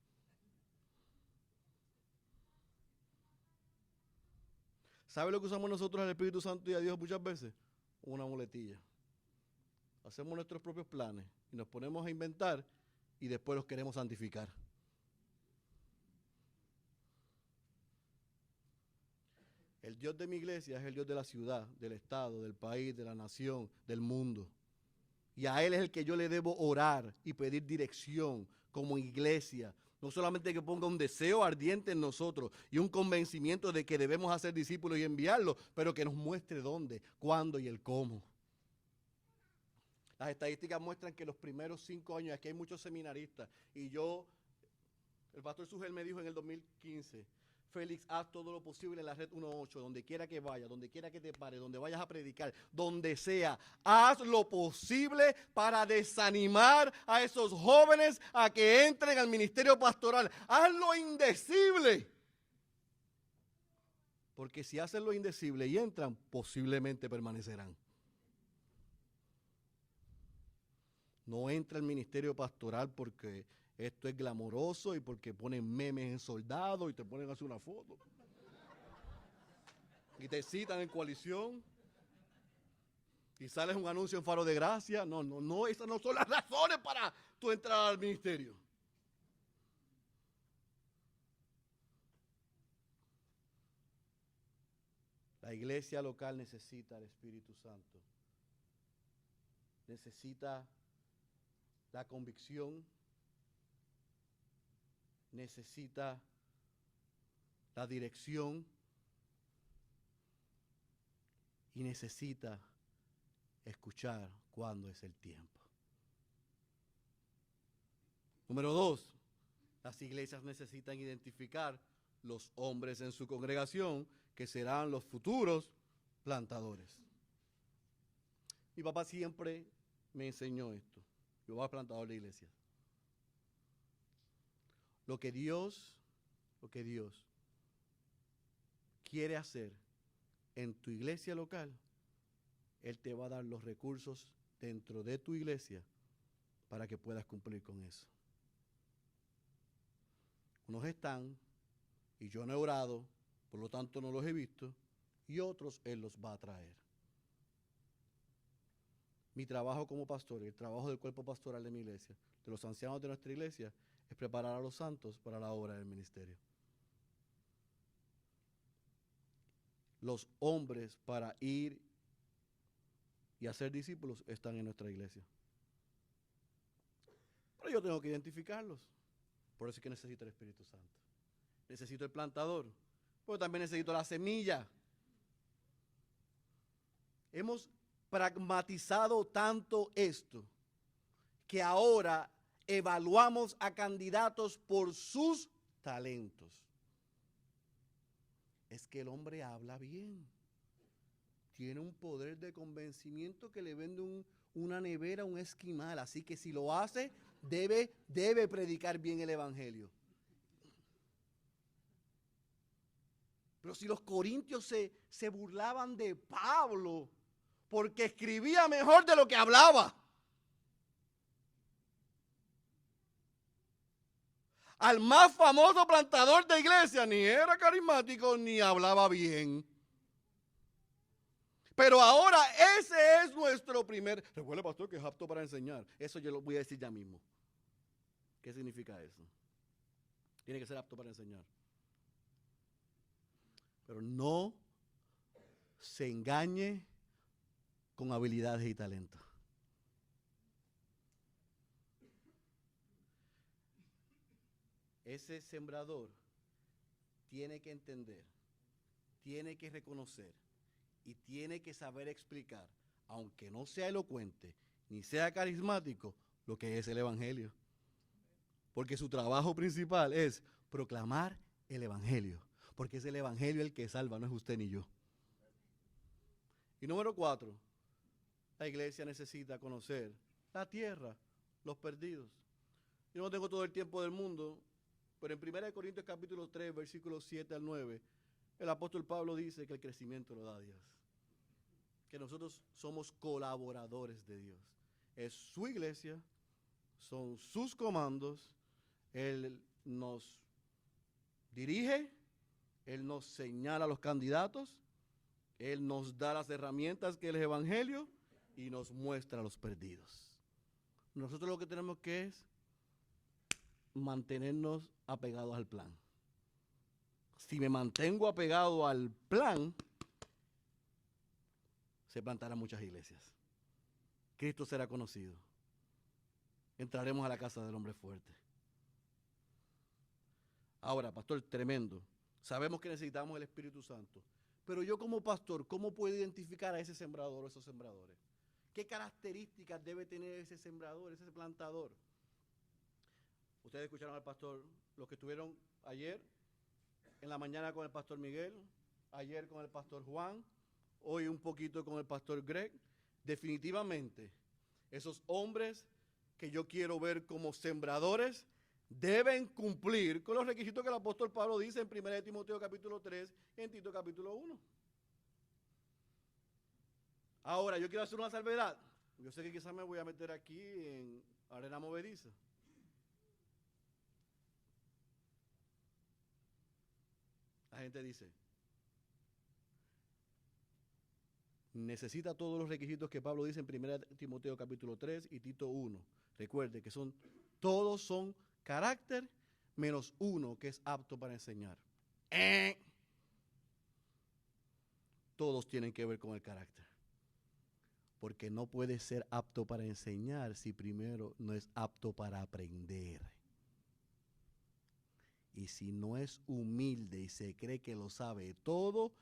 ¿Sabe lo que usamos nosotros al Espíritu Santo y a Dios muchas veces? Una muletilla. Hacemos nuestros propios planes y nos ponemos a inventar y después los queremos santificar. El Dios de mi iglesia es el Dios de la ciudad, del estado, del país, de la nación, del mundo. Y a Él es el que yo le debo orar y pedir dirección como iglesia. No solamente que ponga un deseo ardiente en nosotros y un convencimiento de que debemos hacer discípulos y enviarlos, pero que nos muestre dónde, cuándo y el cómo. Las estadísticas muestran que los primeros 5 años, aquí hay muchos seminaristas, y el pastor Sugel me dijo en el 2015, Félix, haz todo lo posible en la red 1.8, donde quiera que vayas, donde quiera que te pares, donde vayas a predicar, donde sea. Haz lo posible para desanimar a esos jóvenes a que entren al ministerio pastoral. Haz lo indecible. Porque si hacen lo indecible y entran, posiblemente permanecerán. No entra al ministerio pastoral porque esto es glamoroso y porque ponen memes en soldados y te ponen a hacer una foto. Y te citan en Coalición. Y sales un anuncio en Faro de Gracia. No, esas no son las razones para tú entrar al ministerio. La iglesia local necesita el Espíritu Santo. Necesita la convicción, necesita la dirección y necesita escuchar cuándo es el tiempo. Número 2, las iglesias necesitan identificar los hombres en su congregación que serán los futuros plantadores. Mi papá siempre me enseñó esto. Yo voy a plantador de iglesias. Lo que Dios quiere hacer en tu iglesia local, Él te va a dar los recursos dentro de tu iglesia para que puedas cumplir con eso. Unos están, y yo no he orado, por lo tanto no los he visto, y otros Él los va a traer. Mi trabajo como pastor y el trabajo del cuerpo pastoral de mi iglesia, de los ancianos de nuestra iglesia, es preparar a los santos para la obra del ministerio. Los hombres para ir y hacer discípulos están en nuestra iglesia. Pero yo tengo que identificarlos. Por eso es que necesito el Espíritu Santo. Necesito el plantador, pero también necesito la semilla. Hemos pragmatizado tanto esto que ahora evaluamos a candidatos por sus talentos. Es que el hombre habla bien. Tiene un poder de convencimiento que le vende una nevera, un esquimal. Así que si lo hace, debe predicar bien el evangelio. Pero si los corintios se burlaban de Pablo porque escribía mejor de lo que hablaba. Al más famoso plantador de iglesia ni era carismático ni hablaba bien. Pero ahora ese es nuestro primer... Recuerde, pastor, que es apto para enseñar. Eso yo lo voy a decir ya mismo. ¿Qué significa eso? Tiene que ser apto para enseñar. Pero no se engañe con habilidades y talentos. Ese sembrador tiene que entender, tiene que reconocer y tiene que saber explicar, aunque no sea elocuente ni sea carismático, lo que es el evangelio. Porque su trabajo principal es proclamar el evangelio. Porque es el evangelio el que salva, no es usted ni yo. Y número 4, la iglesia necesita conocer la tierra, los perdidos. Yo no tengo todo el tiempo del mundo, pero en 1 Corintios capítulo 3, versículos 7 al 9, el apóstol Pablo dice que el crecimiento lo da Dios. Que nosotros somos colaboradores de Dios. Es su iglesia, son sus comandos, Él nos dirige, Él nos señala a los candidatos, Él nos da las herramientas que es el evangelio y nos muestra a los perdidos. Nosotros lo que tenemos que es mantenernos apegados al plan. Si me mantengo apegado al plan, se plantarán muchas iglesias. Cristo será conocido. Entraremos a la casa del hombre fuerte. Ahora, pastor, tremendo. Sabemos que necesitamos el Espíritu Santo. Pero yo como pastor, ¿cómo puedo identificar a ese sembrador o esos sembradores? ¿Qué características debe tener ese sembrador, ese plantador? Ustedes escucharon al pastor, los que estuvieron ayer, en la mañana con el pastor Miguel, ayer con el pastor Juan, hoy un poquito con el pastor Greg. Definitivamente, esos hombres que yo quiero ver como sembradores deben cumplir con los requisitos que el apóstol Pablo dice en 1 Timoteo capítulo 3 y en Tito capítulo 1. Ahora, yo quiero hacer una salvedad. Yo sé que quizás me voy a meter aquí en arena movediza. La gente dice, necesita todos los requisitos que Pablo dice en 1 Timoteo capítulo 3 y Tito 1. Recuerde que todos son carácter menos uno que es apto para enseñar. Todos tienen que ver con el carácter. Porque no puede ser apto para enseñar si primero no es apto para aprender. Y si no es humilde y se cree que lo sabe todo,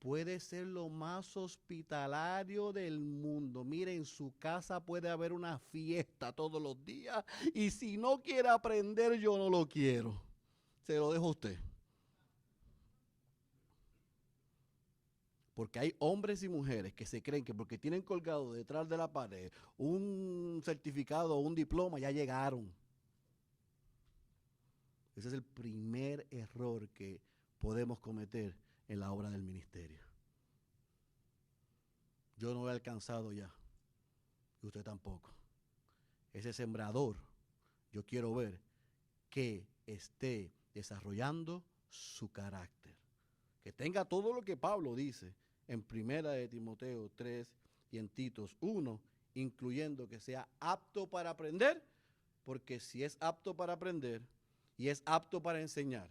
puede ser lo más hospitalario del mundo. Mire, en su casa puede haber una fiesta todos los días y si no quiere aprender, yo no lo quiero. Se lo dejo a usted. Porque hay hombres y mujeres que se creen que porque tienen colgado detrás de la pared un certificado o un diploma, ya llegaron. Ese es el primer error que podemos cometer en la obra del ministerio. Yo no he alcanzado ya, y usted tampoco. Ese sembrador, yo quiero ver que esté desarrollando su carácter. Que tenga todo lo que Pablo dice, en Primera de Timoteo 3 y en Titos 1, incluyendo que sea apto para aprender, porque si es apto para aprender y es apto para enseñar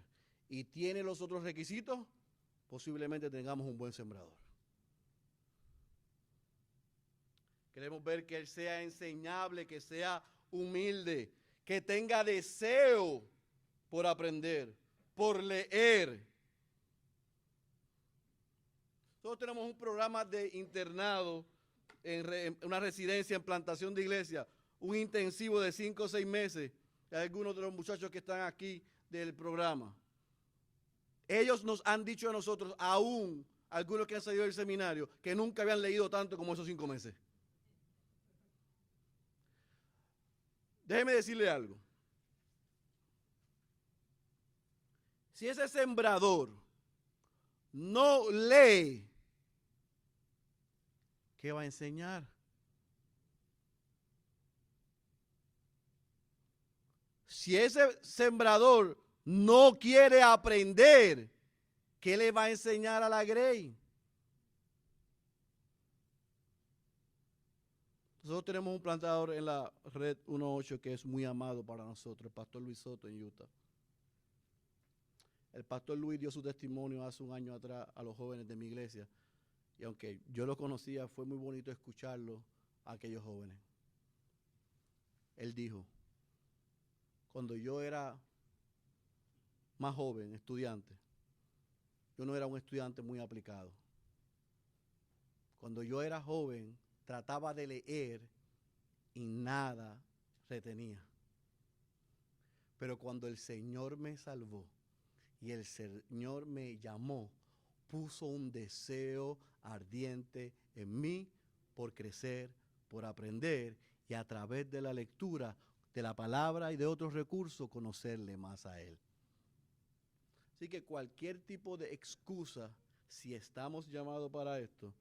y tiene los otros requisitos, posiblemente tengamos un buen sembrador. Queremos ver que él sea enseñable, que sea humilde, que tenga deseo por aprender, por leer. Nosotros tenemos un programa de internado en una residencia en plantación de iglesia, un intensivo de 5 o 6 meses. Hay algunos de los muchachos que están aquí del programa. Ellos nos han dicho a nosotros, aún algunos que han salido del seminario, que nunca habían leído tanto como esos 5 meses. Déjeme decirle algo. Si ese sembrador no lee, ¿qué va a enseñar? Si ese sembrador no quiere aprender, ¿qué le va a enseñar a la grey? Nosotros tenemos un plantador en la red 1.8 que es muy amado para nosotros, el pastor Luis Soto en Utah. El pastor Luis dio su testimonio hace un año atrás a los jóvenes de mi iglesia. Y aunque yo lo conocía, fue muy bonito escucharlo a aquellos jóvenes. Él dijo, cuando yo era más joven, estudiante, yo no era un estudiante muy aplicado. Cuando yo era joven, trataba de leer y nada retenía. Pero cuando el Señor me salvó y el Señor me llamó, puso un deseo ardiente en mí por crecer, por aprender y a través de la lectura de la palabra y de otros recursos conocerle más a Él. Así que cualquier tipo de excusa, si estamos llamados para esto,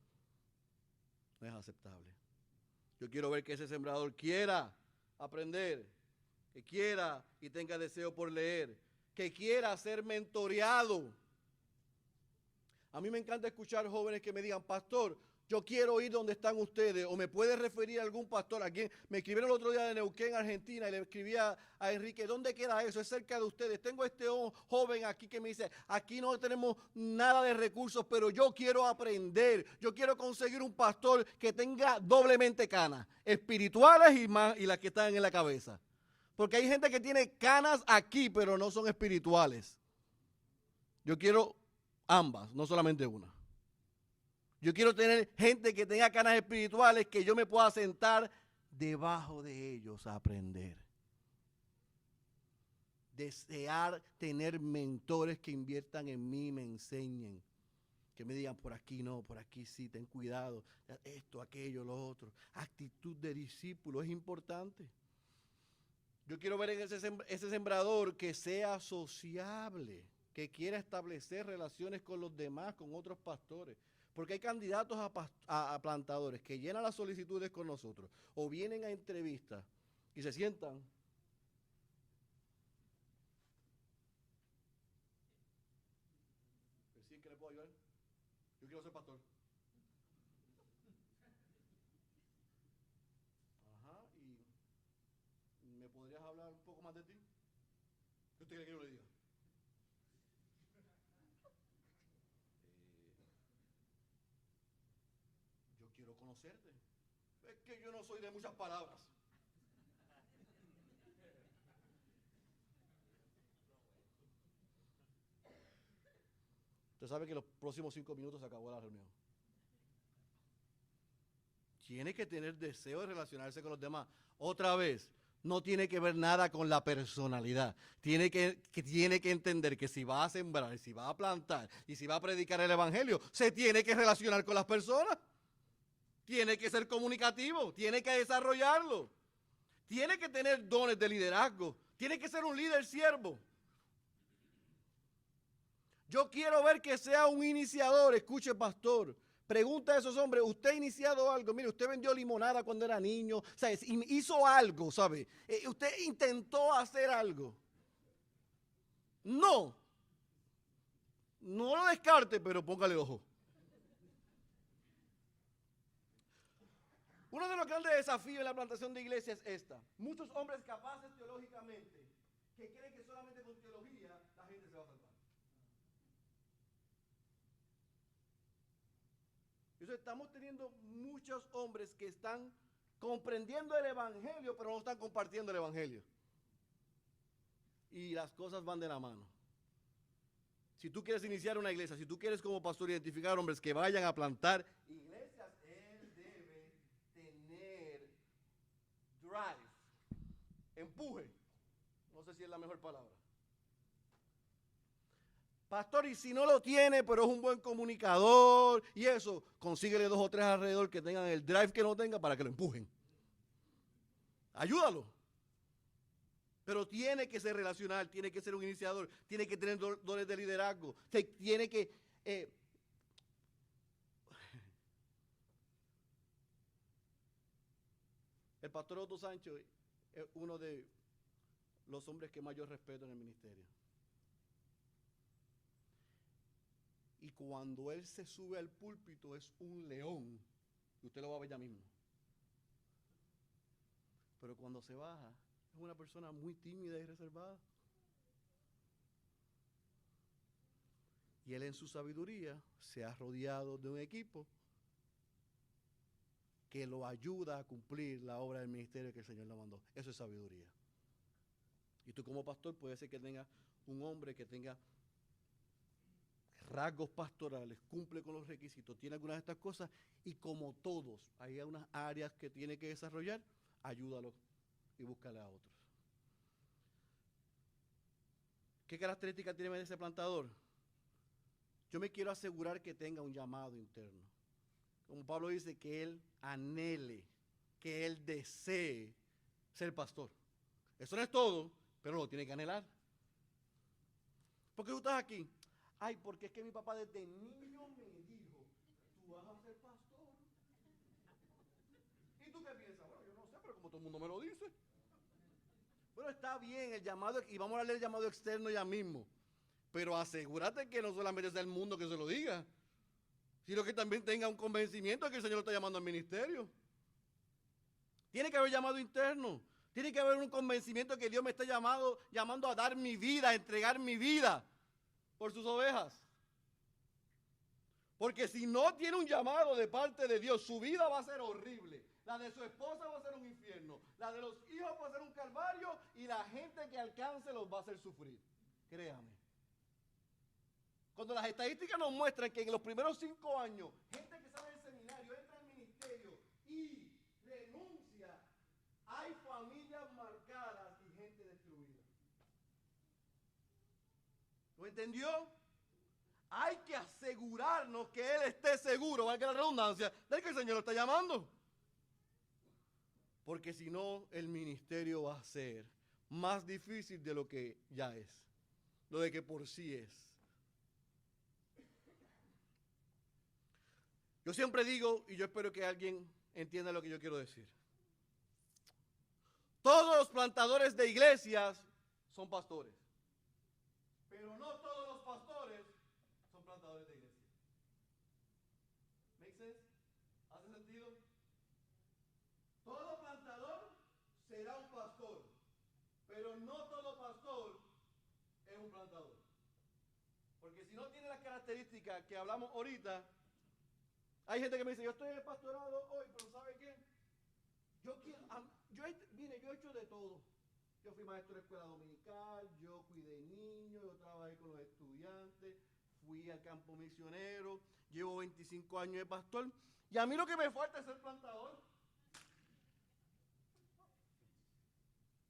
no es aceptable. Yo quiero ver que ese sembrador quiera aprender, que quiera y tenga deseo por leer, que quiera ser mentoreado. A mí me encanta escuchar jóvenes que me digan, pastor, yo quiero ir donde están ustedes, o me puede referir a algún pastor. Aquí me escribieron el otro día de Neuquén, Argentina, y le escribí a Enrique, ¿dónde queda eso? Es cerca de ustedes. Tengo este joven aquí que me dice, aquí no tenemos nada de recursos, pero yo quiero aprender. Yo quiero conseguir un pastor que tenga doblemente canas, espirituales y las que están en la cabeza. Porque hay gente que tiene canas aquí, pero no son espirituales. Yo quiero ambas, no solamente una. Yo quiero tener gente que tenga canas espirituales, que yo me pueda sentar debajo de ellos a aprender. Desear tener mentores que inviertan en mí y me enseñen. Que me digan, por aquí no, por aquí sí, ten cuidado. Esto, aquello, lo otro. Actitud de discípulo es importante. Yo quiero ver en ese sembrador que sea sociable, que quiera establecer relaciones con los demás, con otros pastores. Porque hay candidatos a plantadores que llenan las solicitudes con nosotros o vienen a entrevistas y se sientan. ¿Sí que le puedo ayudar? Yo quiero ser pastor. Ajá, y ¿me podrías hablar un poco más de ti? ¿Qué usted quiere que yo le diga? Yo quiero conocerte. Es que yo no soy de muchas palabras. Usted sabe que los próximos 5 minutos se acabó la reunión. Tiene que tener deseo de relacionarse con los demás. Otra vez, no tiene que ver nada con la personalidad. Tiene que entender que si va a sembrar, si va a plantar y si va a predicar el evangelio, se tiene que relacionar con las personas. Tiene que ser comunicativo, tiene que desarrollarlo. Tiene que tener dones de liderazgo. Tiene que ser un líder siervo. Yo quiero ver que sea un iniciador. Escuche, pastor. Pregunta a esos hombres, ¿usted ha iniciado algo? Mire, usted vendió limonada cuando era niño, ¿sabes? Hizo algo, ¿sabe? Usted intentó hacer algo. No. No lo descarte, pero póngale ojo. Uno de los grandes desafíos en la plantación de iglesias es esta. Muchos hombres capaces teológicamente que creen que solamente con teología la gente se va a salvar. Entonces estamos teniendo muchos hombres que están comprendiendo el evangelio, pero no están compartiendo el evangelio. Y las cosas van de la mano. Si tú quieres iniciar una iglesia, si tú quieres como pastor identificar hombres que vayan a plantar iglesias, él debe tener drive, empuje. No sé si es la mejor palabra. Pastor, y si no lo tiene, pero es un buen comunicador y eso, consíguele 2 o 3 alrededor que tengan el drive que no tenga para que lo empujen. Ayúdalo. Pero tiene que ser relacional, tiene que ser un iniciador, tiene que tener dones de liderazgo, tiene que... El pastor Otto Sánchez es uno de los hombres que más yo respeto en el ministerio. Y cuando él se sube al púlpito es un león. Y usted lo va a ver ya mismo. Pero cuando se baja, es una persona muy tímida y reservada. Y él en su sabiduría se ha rodeado de un equipo que lo ayuda a cumplir la obra del ministerio que el Señor le mandó. Eso es sabiduría. Y tú como pastor puede ser que tengas un hombre que tenga rasgos pastorales, cumple con los requisitos, tiene algunas de estas cosas y como todos, hay unas áreas que tiene que desarrollar, ayúdalo y búscale a otros. ¿Qué características tiene ese plantador? Yo me quiero asegurar que tenga un llamado interno. Como Pablo dice, que él anhele, que él desee ser pastor. Eso no es todo, pero lo tiene que anhelar. ¿Por qué tú estás aquí? Ay, porque es que mi papá desde niño me dijo, tú vas a ser pastor. ¿Y tú qué piensas? Bueno, yo no sé, pero como todo el mundo me lo dice. Bueno, está bien el llamado, y vamos a leer el llamado externo ya mismo. Pero asegúrate que no solamente sea el mundo que se lo diga, sino que también tenga un convencimiento de que el Señor lo está llamando al ministerio. Tiene que haber llamado interno. Tiene que haber un convencimiento de que Dios me está llamando a dar mi vida, a entregar mi vida por sus ovejas. Porque si no tiene un llamado de parte de Dios, su vida va a ser horrible. La de su esposa va a ser un infierno. La de los hijos va a ser un calvario. Y la gente que alcance los va a hacer sufrir. Créame. Cuando las estadísticas nos muestran que en los primeros 5 años, gente que sale del seminario, entra al ministerio y renuncia, hay familias marcadas y gente destruida. ¿Lo entendió? Hay que asegurarnos que él esté seguro, valga la redundancia, de que el Señor lo está llamando. Porque si no, el ministerio va a ser más difícil de lo que ya es, lo de que por sí es. Yo siempre digo, y yo espero que alguien entienda lo que yo quiero decir. Todos los plantadores de iglesias son pastores. Pero no todos los pastores son plantadores de iglesias. ¿Make sense? ¿Hace sentido? Todo plantador será un pastor. Pero no todo pastor es un plantador. Porque si no tiene las características que hablamos ahorita, hay gente que me dice, yo estoy en el pastorado hoy, pero ¿sabe qué? Mire, yo he hecho de todo. Yo fui maestro de escuela dominical, yo cuidé niños, yo trabajé con los estudiantes, fui al campo misionero, llevo 25 años de pastor, y a mí lo que me falta es ser plantador.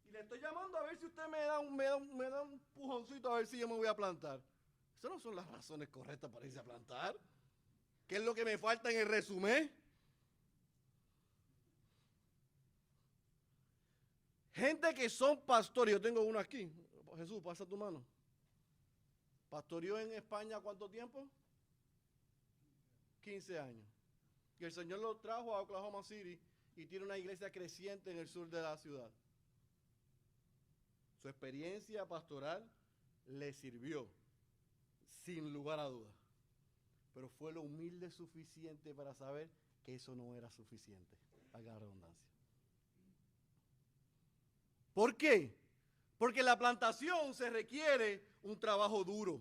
Y le estoy llamando a ver si usted me da un pujoncito a ver si yo me voy a plantar. Esas no son las razones correctas para irse a plantar. ¿Qué es lo que me falta en el resumen? Gente que son pastores, yo tengo uno aquí. Jesús, pasa tu mano. ¿Pastoreó en España cuánto tiempo? 15 años. Y el Señor lo trajo a Oklahoma City y tiene una iglesia creciente en el sur de la ciudad. Su experiencia pastoral le sirvió, sin lugar a dudas. Pero fue lo humilde suficiente para saber que eso no era suficiente. Valga la redundancia. ¿Por qué? Porque en la plantación se requiere un trabajo duro.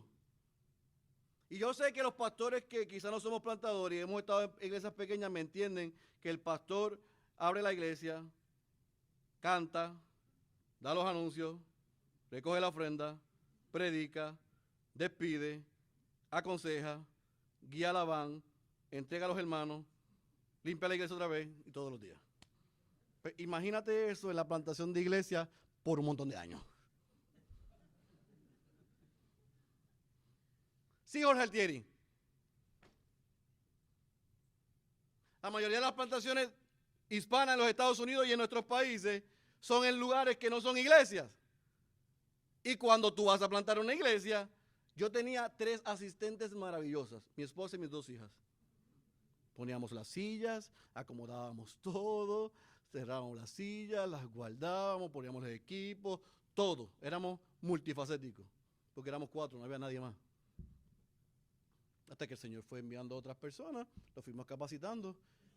Y yo sé que los pastores que quizás no somos plantadores y hemos estado en iglesias pequeñas me entienden que el pastor abre la iglesia, canta, da los anuncios, recoge la ofrenda, predica, despide, aconseja, guía a la van, entrega a los hermanos, limpia la iglesia otra vez y todos los días. Pues imagínate eso en la plantación de iglesia por un montón de años. Sí, Jorge Altieri. La mayoría de las plantaciones hispanas en los Estados Unidos y en nuestros países son en lugares que no son iglesias. Y cuando tú vas a plantar una iglesia, yo tenía 3 asistentes maravillosas, mi esposa y mis 2 hijas. Poníamos las sillas, acomodábamos todo, cerrábamos las sillas, las guardábamos, poníamos el equipo, todo. Éramos multifacéticos, porque éramos 4, no había nadie más. Hasta que el Señor fue enviando a otras personas, los fuimos capacitando.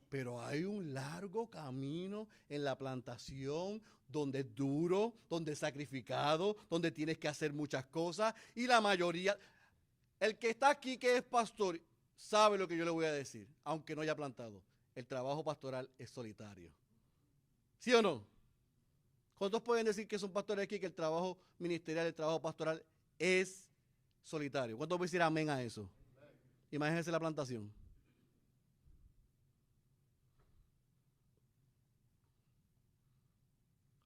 Pero hay un largo camino en la plantación donde es duro, donde es sacrificado, donde tienes que hacer muchas cosas. Y la mayoría, el que está aquí que es pastor, sabe lo que yo le voy a decir, aunque no haya plantado. El trabajo pastoral es solitario. ¿Sí o no? ¿Cuántos pueden decir que son pastores aquí que el trabajo ministerial, el trabajo pastoral es solitario? ¿Cuántos pueden decir amén a eso? Imagínense la plantación.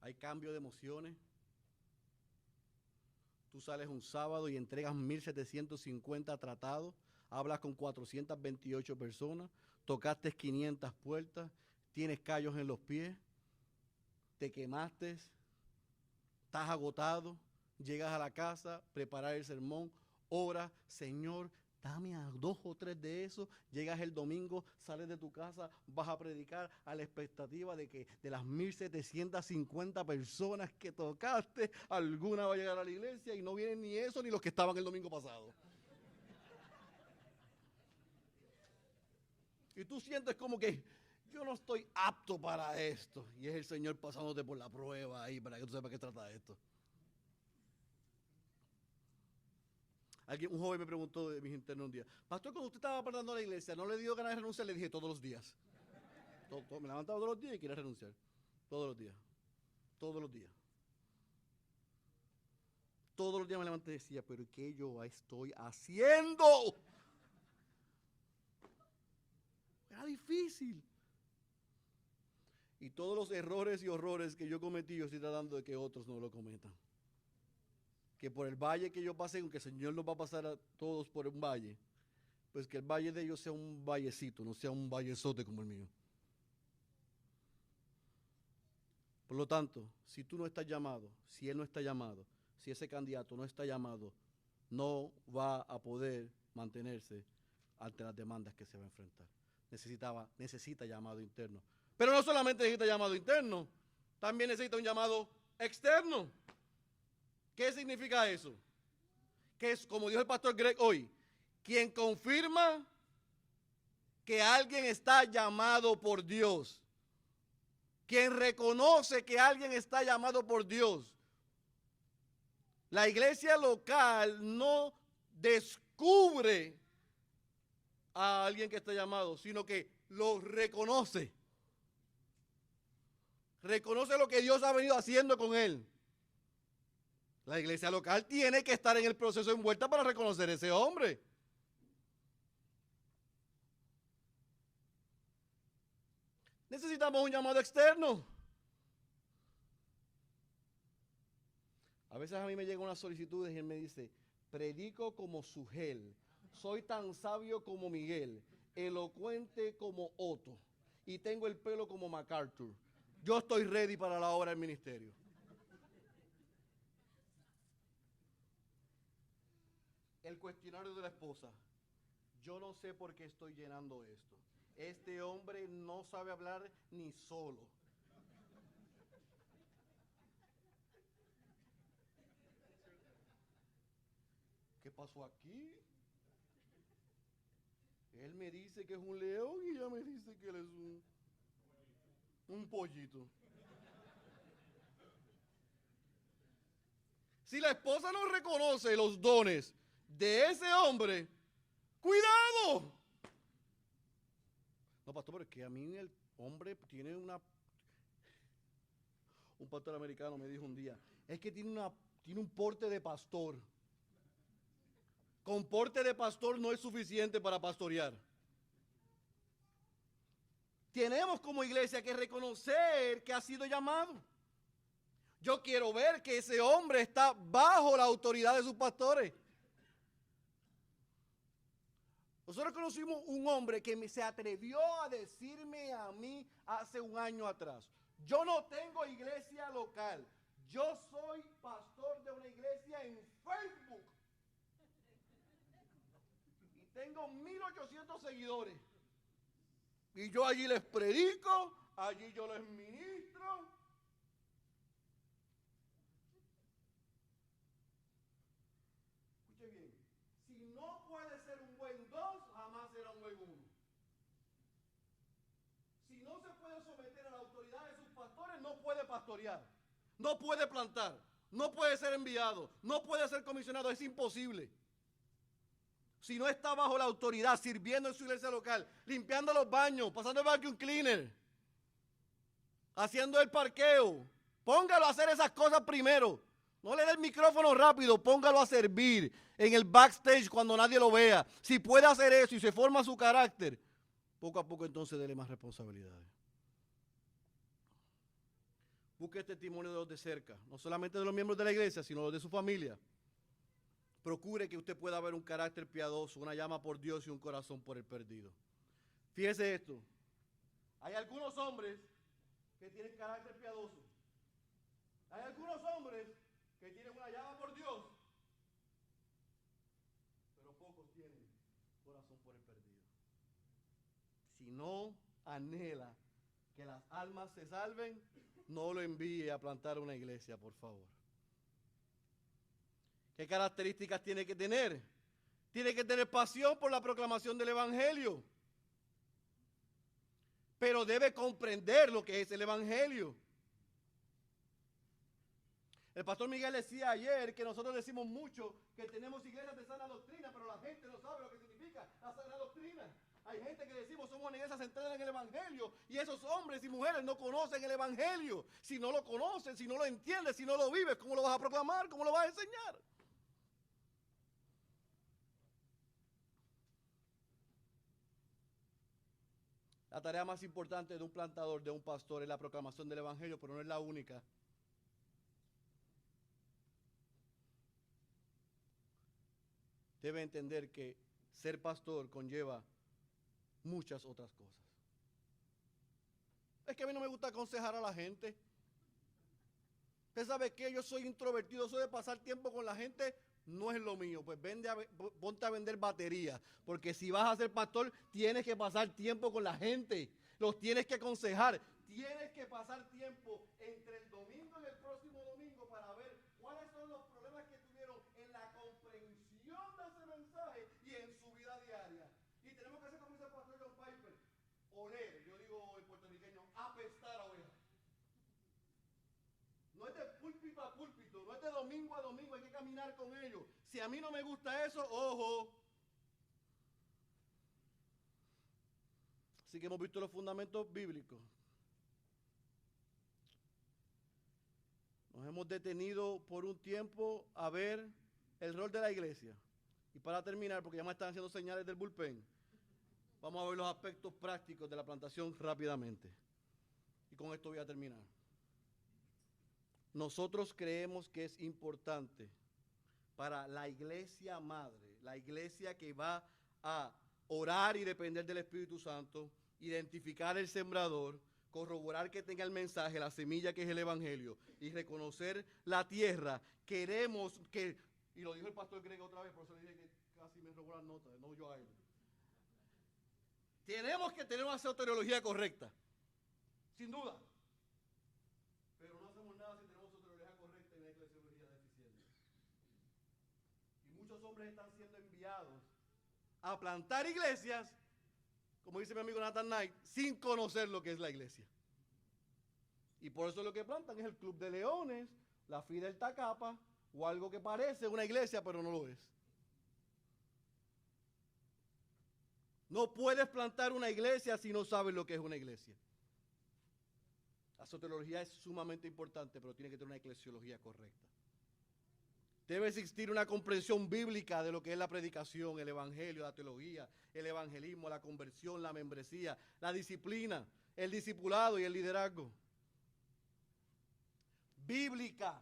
Hay cambio de emociones. Tú sales un sábado y entregas 1.750 tratados, hablas con 428 personas, tocaste 500 puertas, tienes callos en los pies, te quemaste, estás agotado, llegas a la casa, preparar el sermón, oras, Señor, dame a 2 o 3 de esos, llegas el domingo, sales de tu casa, vas a predicar a la expectativa de que de las 1.750 personas que tocaste, alguna va a llegar a la iglesia y no vienen ni eso ni los que estaban el domingo pasado. Y tú sientes como que yo no estoy apto para esto. Y es el Señor pasándote por la prueba ahí para que tú sepas qué trata esto. Un joven me preguntó de mis internos un día, pastor, cuando usted estaba apartando la iglesia, ¿no le dio ganas de renunciar? Le dije, todos los días. Me levantaba todos los días y quería renunciar. Todos los días. Todos los días. Todos los días me levanté y decía, pero ¿qué yo estoy haciendo? Era difícil. Y todos los errores y horrores que yo cometí, yo estoy tratando de que otros no lo cometan. Que por el valle que yo pasé, aunque el Señor nos va a pasar a todos por un valle, pues que el valle de ellos sea un vallecito, no sea un vallezote como el mío. Por lo tanto, si tú no estás llamado, si él no está llamado, si ese candidato no está llamado, no va a poder mantenerse ante las demandas que se va a enfrentar. Necesita llamado interno. Pero no solamente necesita llamado interno, también necesita un llamado externo. ¿Qué significa eso? Que es, como dijo el pastor Greg hoy, quien confirma que alguien está llamado por Dios. Quien reconoce que alguien está llamado por Dios. La iglesia local no descubre a alguien que está llamado, sino que lo reconoce. Reconoce lo que Dios ha venido haciendo con él. La iglesia local tiene que estar en el proceso envuelta para reconocer a ese hombre. Necesitamos un llamado externo. A veces a mí me llegan unas solicitudes y él me dice, predico como Sugel, soy tan sabio como Miguel, elocuente como Otto y tengo el pelo como MacArthur. Yo estoy ready para la obra del ministerio. El cuestionario de la esposa. Yo no sé por qué estoy llenando esto. Este hombre no sabe hablar ni solo. ¿Qué pasó aquí? Él me dice que es un león y ella me dice que él es un pollito. Si la esposa no reconoce los dones de ese hombre, ¡cuidado! No, pastor, pero es que a mí el hombre tiene una... Un pastor americano me dijo un día, es que tiene un porte de pastor. Con porte de pastor no es suficiente para pastorear. Tenemos como iglesia que reconocer que ha sido llamado. Yo quiero ver que ese hombre está bajo la autoridad de sus pastores. Nosotros conocimos un hombre que se atrevió a decirme a mí hace un año atrás, yo no tengo iglesia local, yo soy pastor de una iglesia en Facebook. Y tengo 1,800 seguidores. Y yo allí les predico, allí yo les ministro. Escuche bien, si no puede ser un buen 2, jamás será un buen 1. Si no se puede someter a la autoridad de sus pastores, no puede pastorear, no puede plantar, no puede ser enviado, no puede ser comisionado, es imposible. Si no está bajo la autoridad, sirviendo en su iglesia local, limpiando los baños, pasando el vacuum cleaner, haciendo el parqueo, póngalo a hacer esas cosas primero. No le dé el micrófono rápido, póngalo a servir en el backstage cuando nadie lo vea. Si puede hacer eso y se forma su carácter, poco a poco entonces dele más responsabilidades. Busque el testimonio de los de cerca, no solamente de los miembros de la iglesia, sino los de su familia. Procure que usted pueda ver un carácter piadoso, una llama por Dios y un corazón por el perdido. Fíjese esto. Hay algunos hombres que tienen carácter piadoso. Hay algunos hombres que tienen una llama por Dios, pero pocos tienen corazón por el perdido. Si no anhela que las almas se salven, no lo envíe a plantar una iglesia, por favor. ¿Qué características tiene que tener? Tiene que tener pasión por la proclamación del evangelio. Pero debe comprender lo que es el evangelio. El pastor Miguel decía ayer que nosotros decimos mucho que tenemos iglesias de sana doctrina, pero la gente no sabe lo que significa la sana doctrina. Hay gente que decimos somos una iglesia centrada en el evangelio y esos hombres y mujeres no conocen el evangelio. Si no lo conocen, si no lo entiendes, si no lo vives, ¿cómo lo vas a proclamar? ¿Cómo lo vas a enseñar? La tarea más importante de un plantador, de un pastor, es la proclamación del evangelio, pero no es la única. Debe entender que ser pastor conlleva muchas otras cosas. Es que a mí no me gusta aconsejar a la gente. Usted sabe que yo soy introvertido, soy de pasar tiempo con la gente, no es lo mío. Pues ponte a vender baterías, porque si vas a ser pastor, tienes que pasar tiempo con la gente, los tienes que aconsejar, tienes que pasar tiempo entre el domingo y el próximo domingo para ver cuáles son los problemas que tuvieron en la comprensión de ese mensaje y en su vida diaria. Y tenemos que hacer como dice el pastor John Piper, oler, yo digo en puertorriqueño, apestar a ovejas. No es de púlpito a púlpito, no es de domingo a domingo, hay que caminar con ellos. Si a mí no me gusta eso, ojo. Así que hemos visto los fundamentos bíblicos. Nos hemos detenido por un tiempo a ver el rol de la iglesia. Y para terminar, porque ya me están haciendo señales del bullpen, vamos a ver los aspectos prácticos de la plantación rápidamente. Y con esto voy a terminar. Nosotros creemos que es importante para la iglesia madre, la iglesia que va a orar y depender del Espíritu Santo, identificar el sembrador, corroborar que tenga el mensaje, la semilla que es el evangelio y reconocer la tierra. Queremos que, y lo dijo el pastor Greg otra vez, por eso le dije que casi me robó las notas, no yo a él. Tenemos que tener una soteriología correcta, sin duda. Pero no hacemos nada si tenemos soteriología correcta y una eclesiología deficiente. Y muchos hombres están siendo enviados a plantar iglesias, como dice mi amigo Nathan Knight, sin conocer lo que es la iglesia. Y por eso lo que plantan es el Club de Leones, la Fidel Tacapa, o algo que parece una iglesia, pero no lo es. No puedes plantar una iglesia si no sabes lo que es una iglesia. La soteriología es sumamente importante, pero tiene que tener una eclesiología correcta. Debe existir una comprensión bíblica de lo que es la predicación, el evangelio, la teología, el evangelismo, la conversión, la membresía, la disciplina, el discipulado y el liderazgo. Bíblica.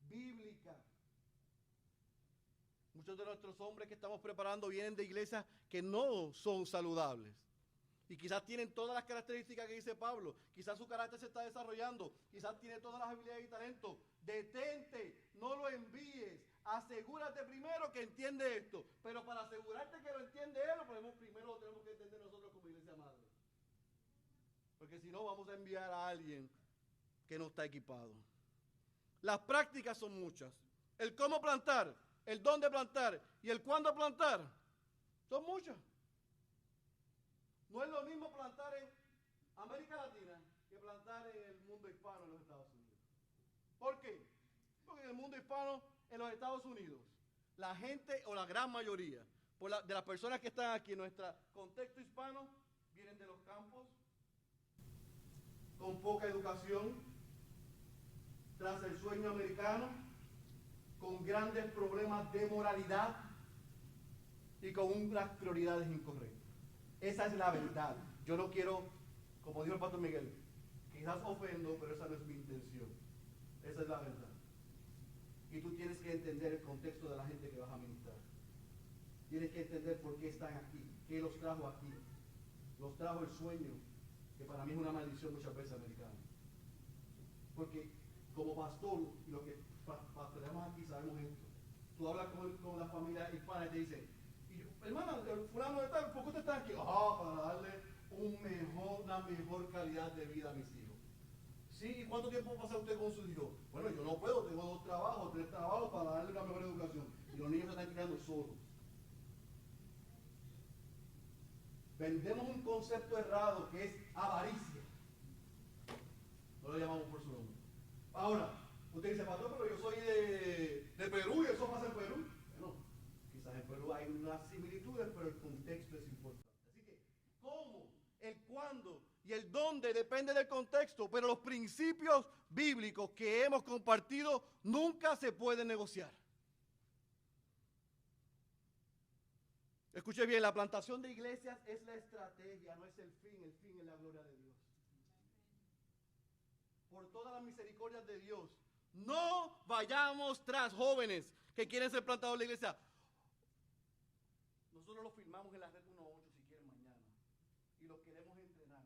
Bíblica. Muchos de nuestros hombres que estamos preparando vienen de iglesias que no son saludables. Y quizás tienen todas las características que dice Pablo. Quizás su carácter se está desarrollando. Quizás tiene todas las habilidades y talentos. Detente, no lo envíes. Asegúrate primero que entiende esto. Pero para asegurarte que lo entiende él, primero lo tenemos que entender nosotros como iglesia madre. Porque si no, vamos a enviar a alguien que no está equipado. Las prácticas son muchas. El cómo plantar, el dónde plantar y el cuándo plantar son muchas. No es lo mismo plantar en América Latina que plantar en el mundo hispano en los Estados Unidos. ¿Por qué? Porque en el mundo hispano, en los Estados Unidos, la gente o la gran mayoría de las personas que están aquí en nuestro contexto hispano vienen de los campos, con poca educación, tras el sueño americano, con grandes problemas de moralidad y con unas prioridades incorrectas. Esa es la verdad. Yo no quiero, como dijo el pastor Miguel, quizás ofendo, pero esa no es mi intención. Esa es la verdad. Y tú tienes que entender el contexto de la gente que vas a ministrar. Tienes que entender por qué están aquí, qué los trajo aquí. Los trajo el sueño, que para mí es una maldición muchas veces americana. Porque como pastor, y lo que pastoreamos aquí sabemos esto. Tú hablas con la familia hispana y te dicen, hermana, fulano de tal, ¿por qué usted está aquí? Para darle una mejor calidad de vida a mis hijos. Sí, ¿y cuánto tiempo pasa usted con sus hijos? Bueno, yo no puedo, tengo 2 trabajos, 3 trabajos para darle una mejor educación. Y los niños se están quedando solos. Vendemos un concepto errado que es avaricia. No lo llamamos por su nombre. Ahora, usted dice, pastor, pero yo soy de Perú y eso pasa en Perú. Bueno, quizás en Perú hay unas similitudes, pero el contexto es importante. Así que, ¿cómo? El cuándo y el dónde depende del contexto, pero los principios bíblicos que hemos compartido nunca se pueden negociar. Escuche bien, la plantación de iglesias es la estrategia, no es el fin es la gloria de Dios. Por todas las misericordias de Dios, no vayamos tras jóvenes que quieren ser plantados en la iglesia. Nosotros los firmamos en la red 1.8 si quieren mañana. Y los queremos entrenar.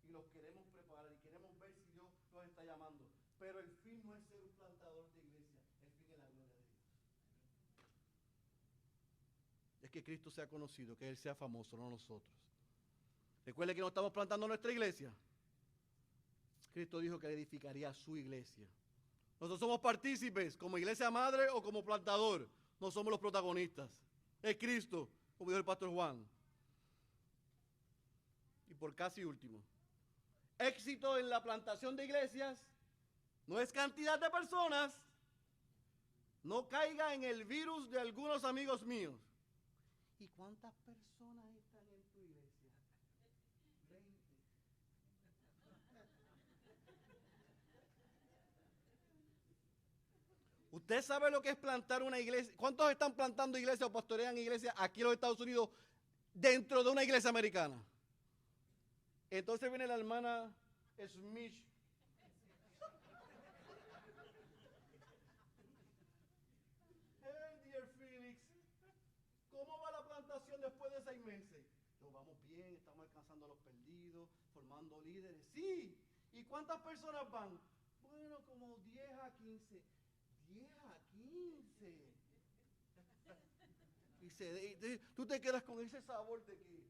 Y los queremos preparar. Y queremos ver si Dios los está llamando. Pero el fin no es ser un plantador de iglesia. El fin es la gloria de Dios. Es que Cristo sea conocido, que Él sea famoso, no nosotros. Recuerde que no estamos plantando nuestra iglesia. Cristo dijo que edificaría su iglesia. Nosotros somos partícipes como iglesia madre o como plantador. No somos los protagonistas. Es Cristo, como dijo el pastor Juan. Y por casi último, éxito en la plantación de iglesias no es cantidad de personas. No caiga en el virus de algunos amigos míos. ¿Y cuántas personas están en tu iglesia? 20. ¿Usted sabe lo que es plantar una iglesia? ¿Cuántos están plantando iglesias o pastorean iglesias aquí en los Estados Unidos dentro de una iglesia americana? Entonces viene la hermana Smith. Hey, dear Felix, ¿cómo va la plantación después de 6 meses? Nos vamos bien, estamos alcanzando a los perdidos, formando líderes. Sí. ¿Y cuántas personas van? Bueno, como 10 a 15. 10 a 15. Y tú te quedas con ese sabor de que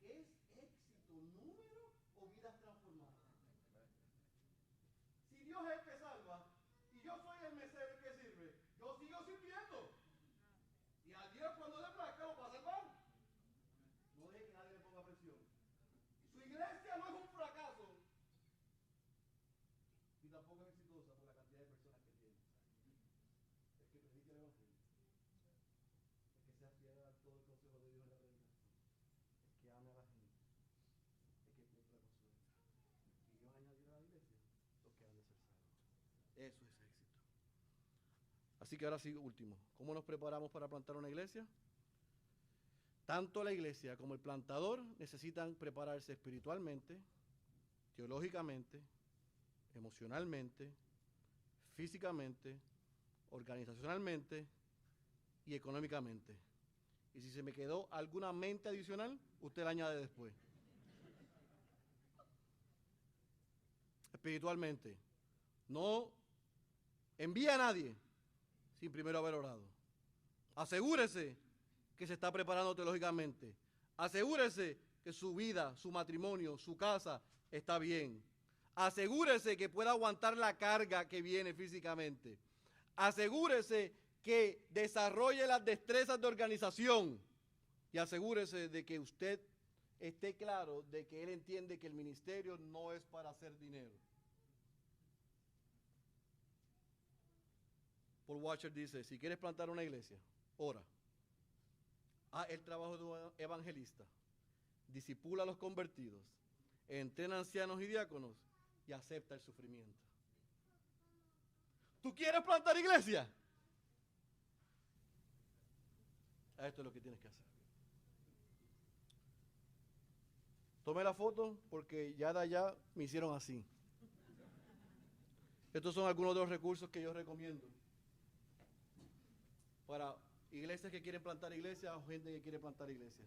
¿es éxito, número o vidas transformadas? Si Dios es el que salva y yo soy el mesero el que sirve, yo sigo sirviendo. Y a Dios cuando le plazca lo va a salvar. No deje que nadie le ponga presión. Su iglesia no es un fracaso Así que ahora sí, último. ¿Cómo nos preparamos para plantar una iglesia? Tanto la iglesia como el plantador necesitan prepararse espiritualmente, teológicamente, emocionalmente, físicamente, organizacionalmente y económicamente. Y si se me quedó alguna mente adicional, usted la añade después. Espiritualmente. No envía a nadie sin primero haber orado. Asegúrese que se está preparando teológicamente. Asegúrese que su vida, su matrimonio, su casa está bien. Asegúrese que pueda aguantar la carga que viene físicamente. Asegúrese que desarrolle las destrezas de organización. Y asegúrese de que usted esté claro de que él entiende que el ministerio no es para hacer dinero. Paul Washer dice, si quieres plantar una iglesia, ora. Haz el trabajo de un evangelista. Disipula a los convertidos. Entrena ancianos y diáconos y acepta el sufrimiento. ¿Tú quieres plantar iglesia? Esto es lo que tienes que hacer. Tomé la foto porque ya de allá me hicieron así. Estos son algunos de los recursos que yo recomiendo para iglesias que quieren plantar iglesias o gente que quiere plantar iglesias.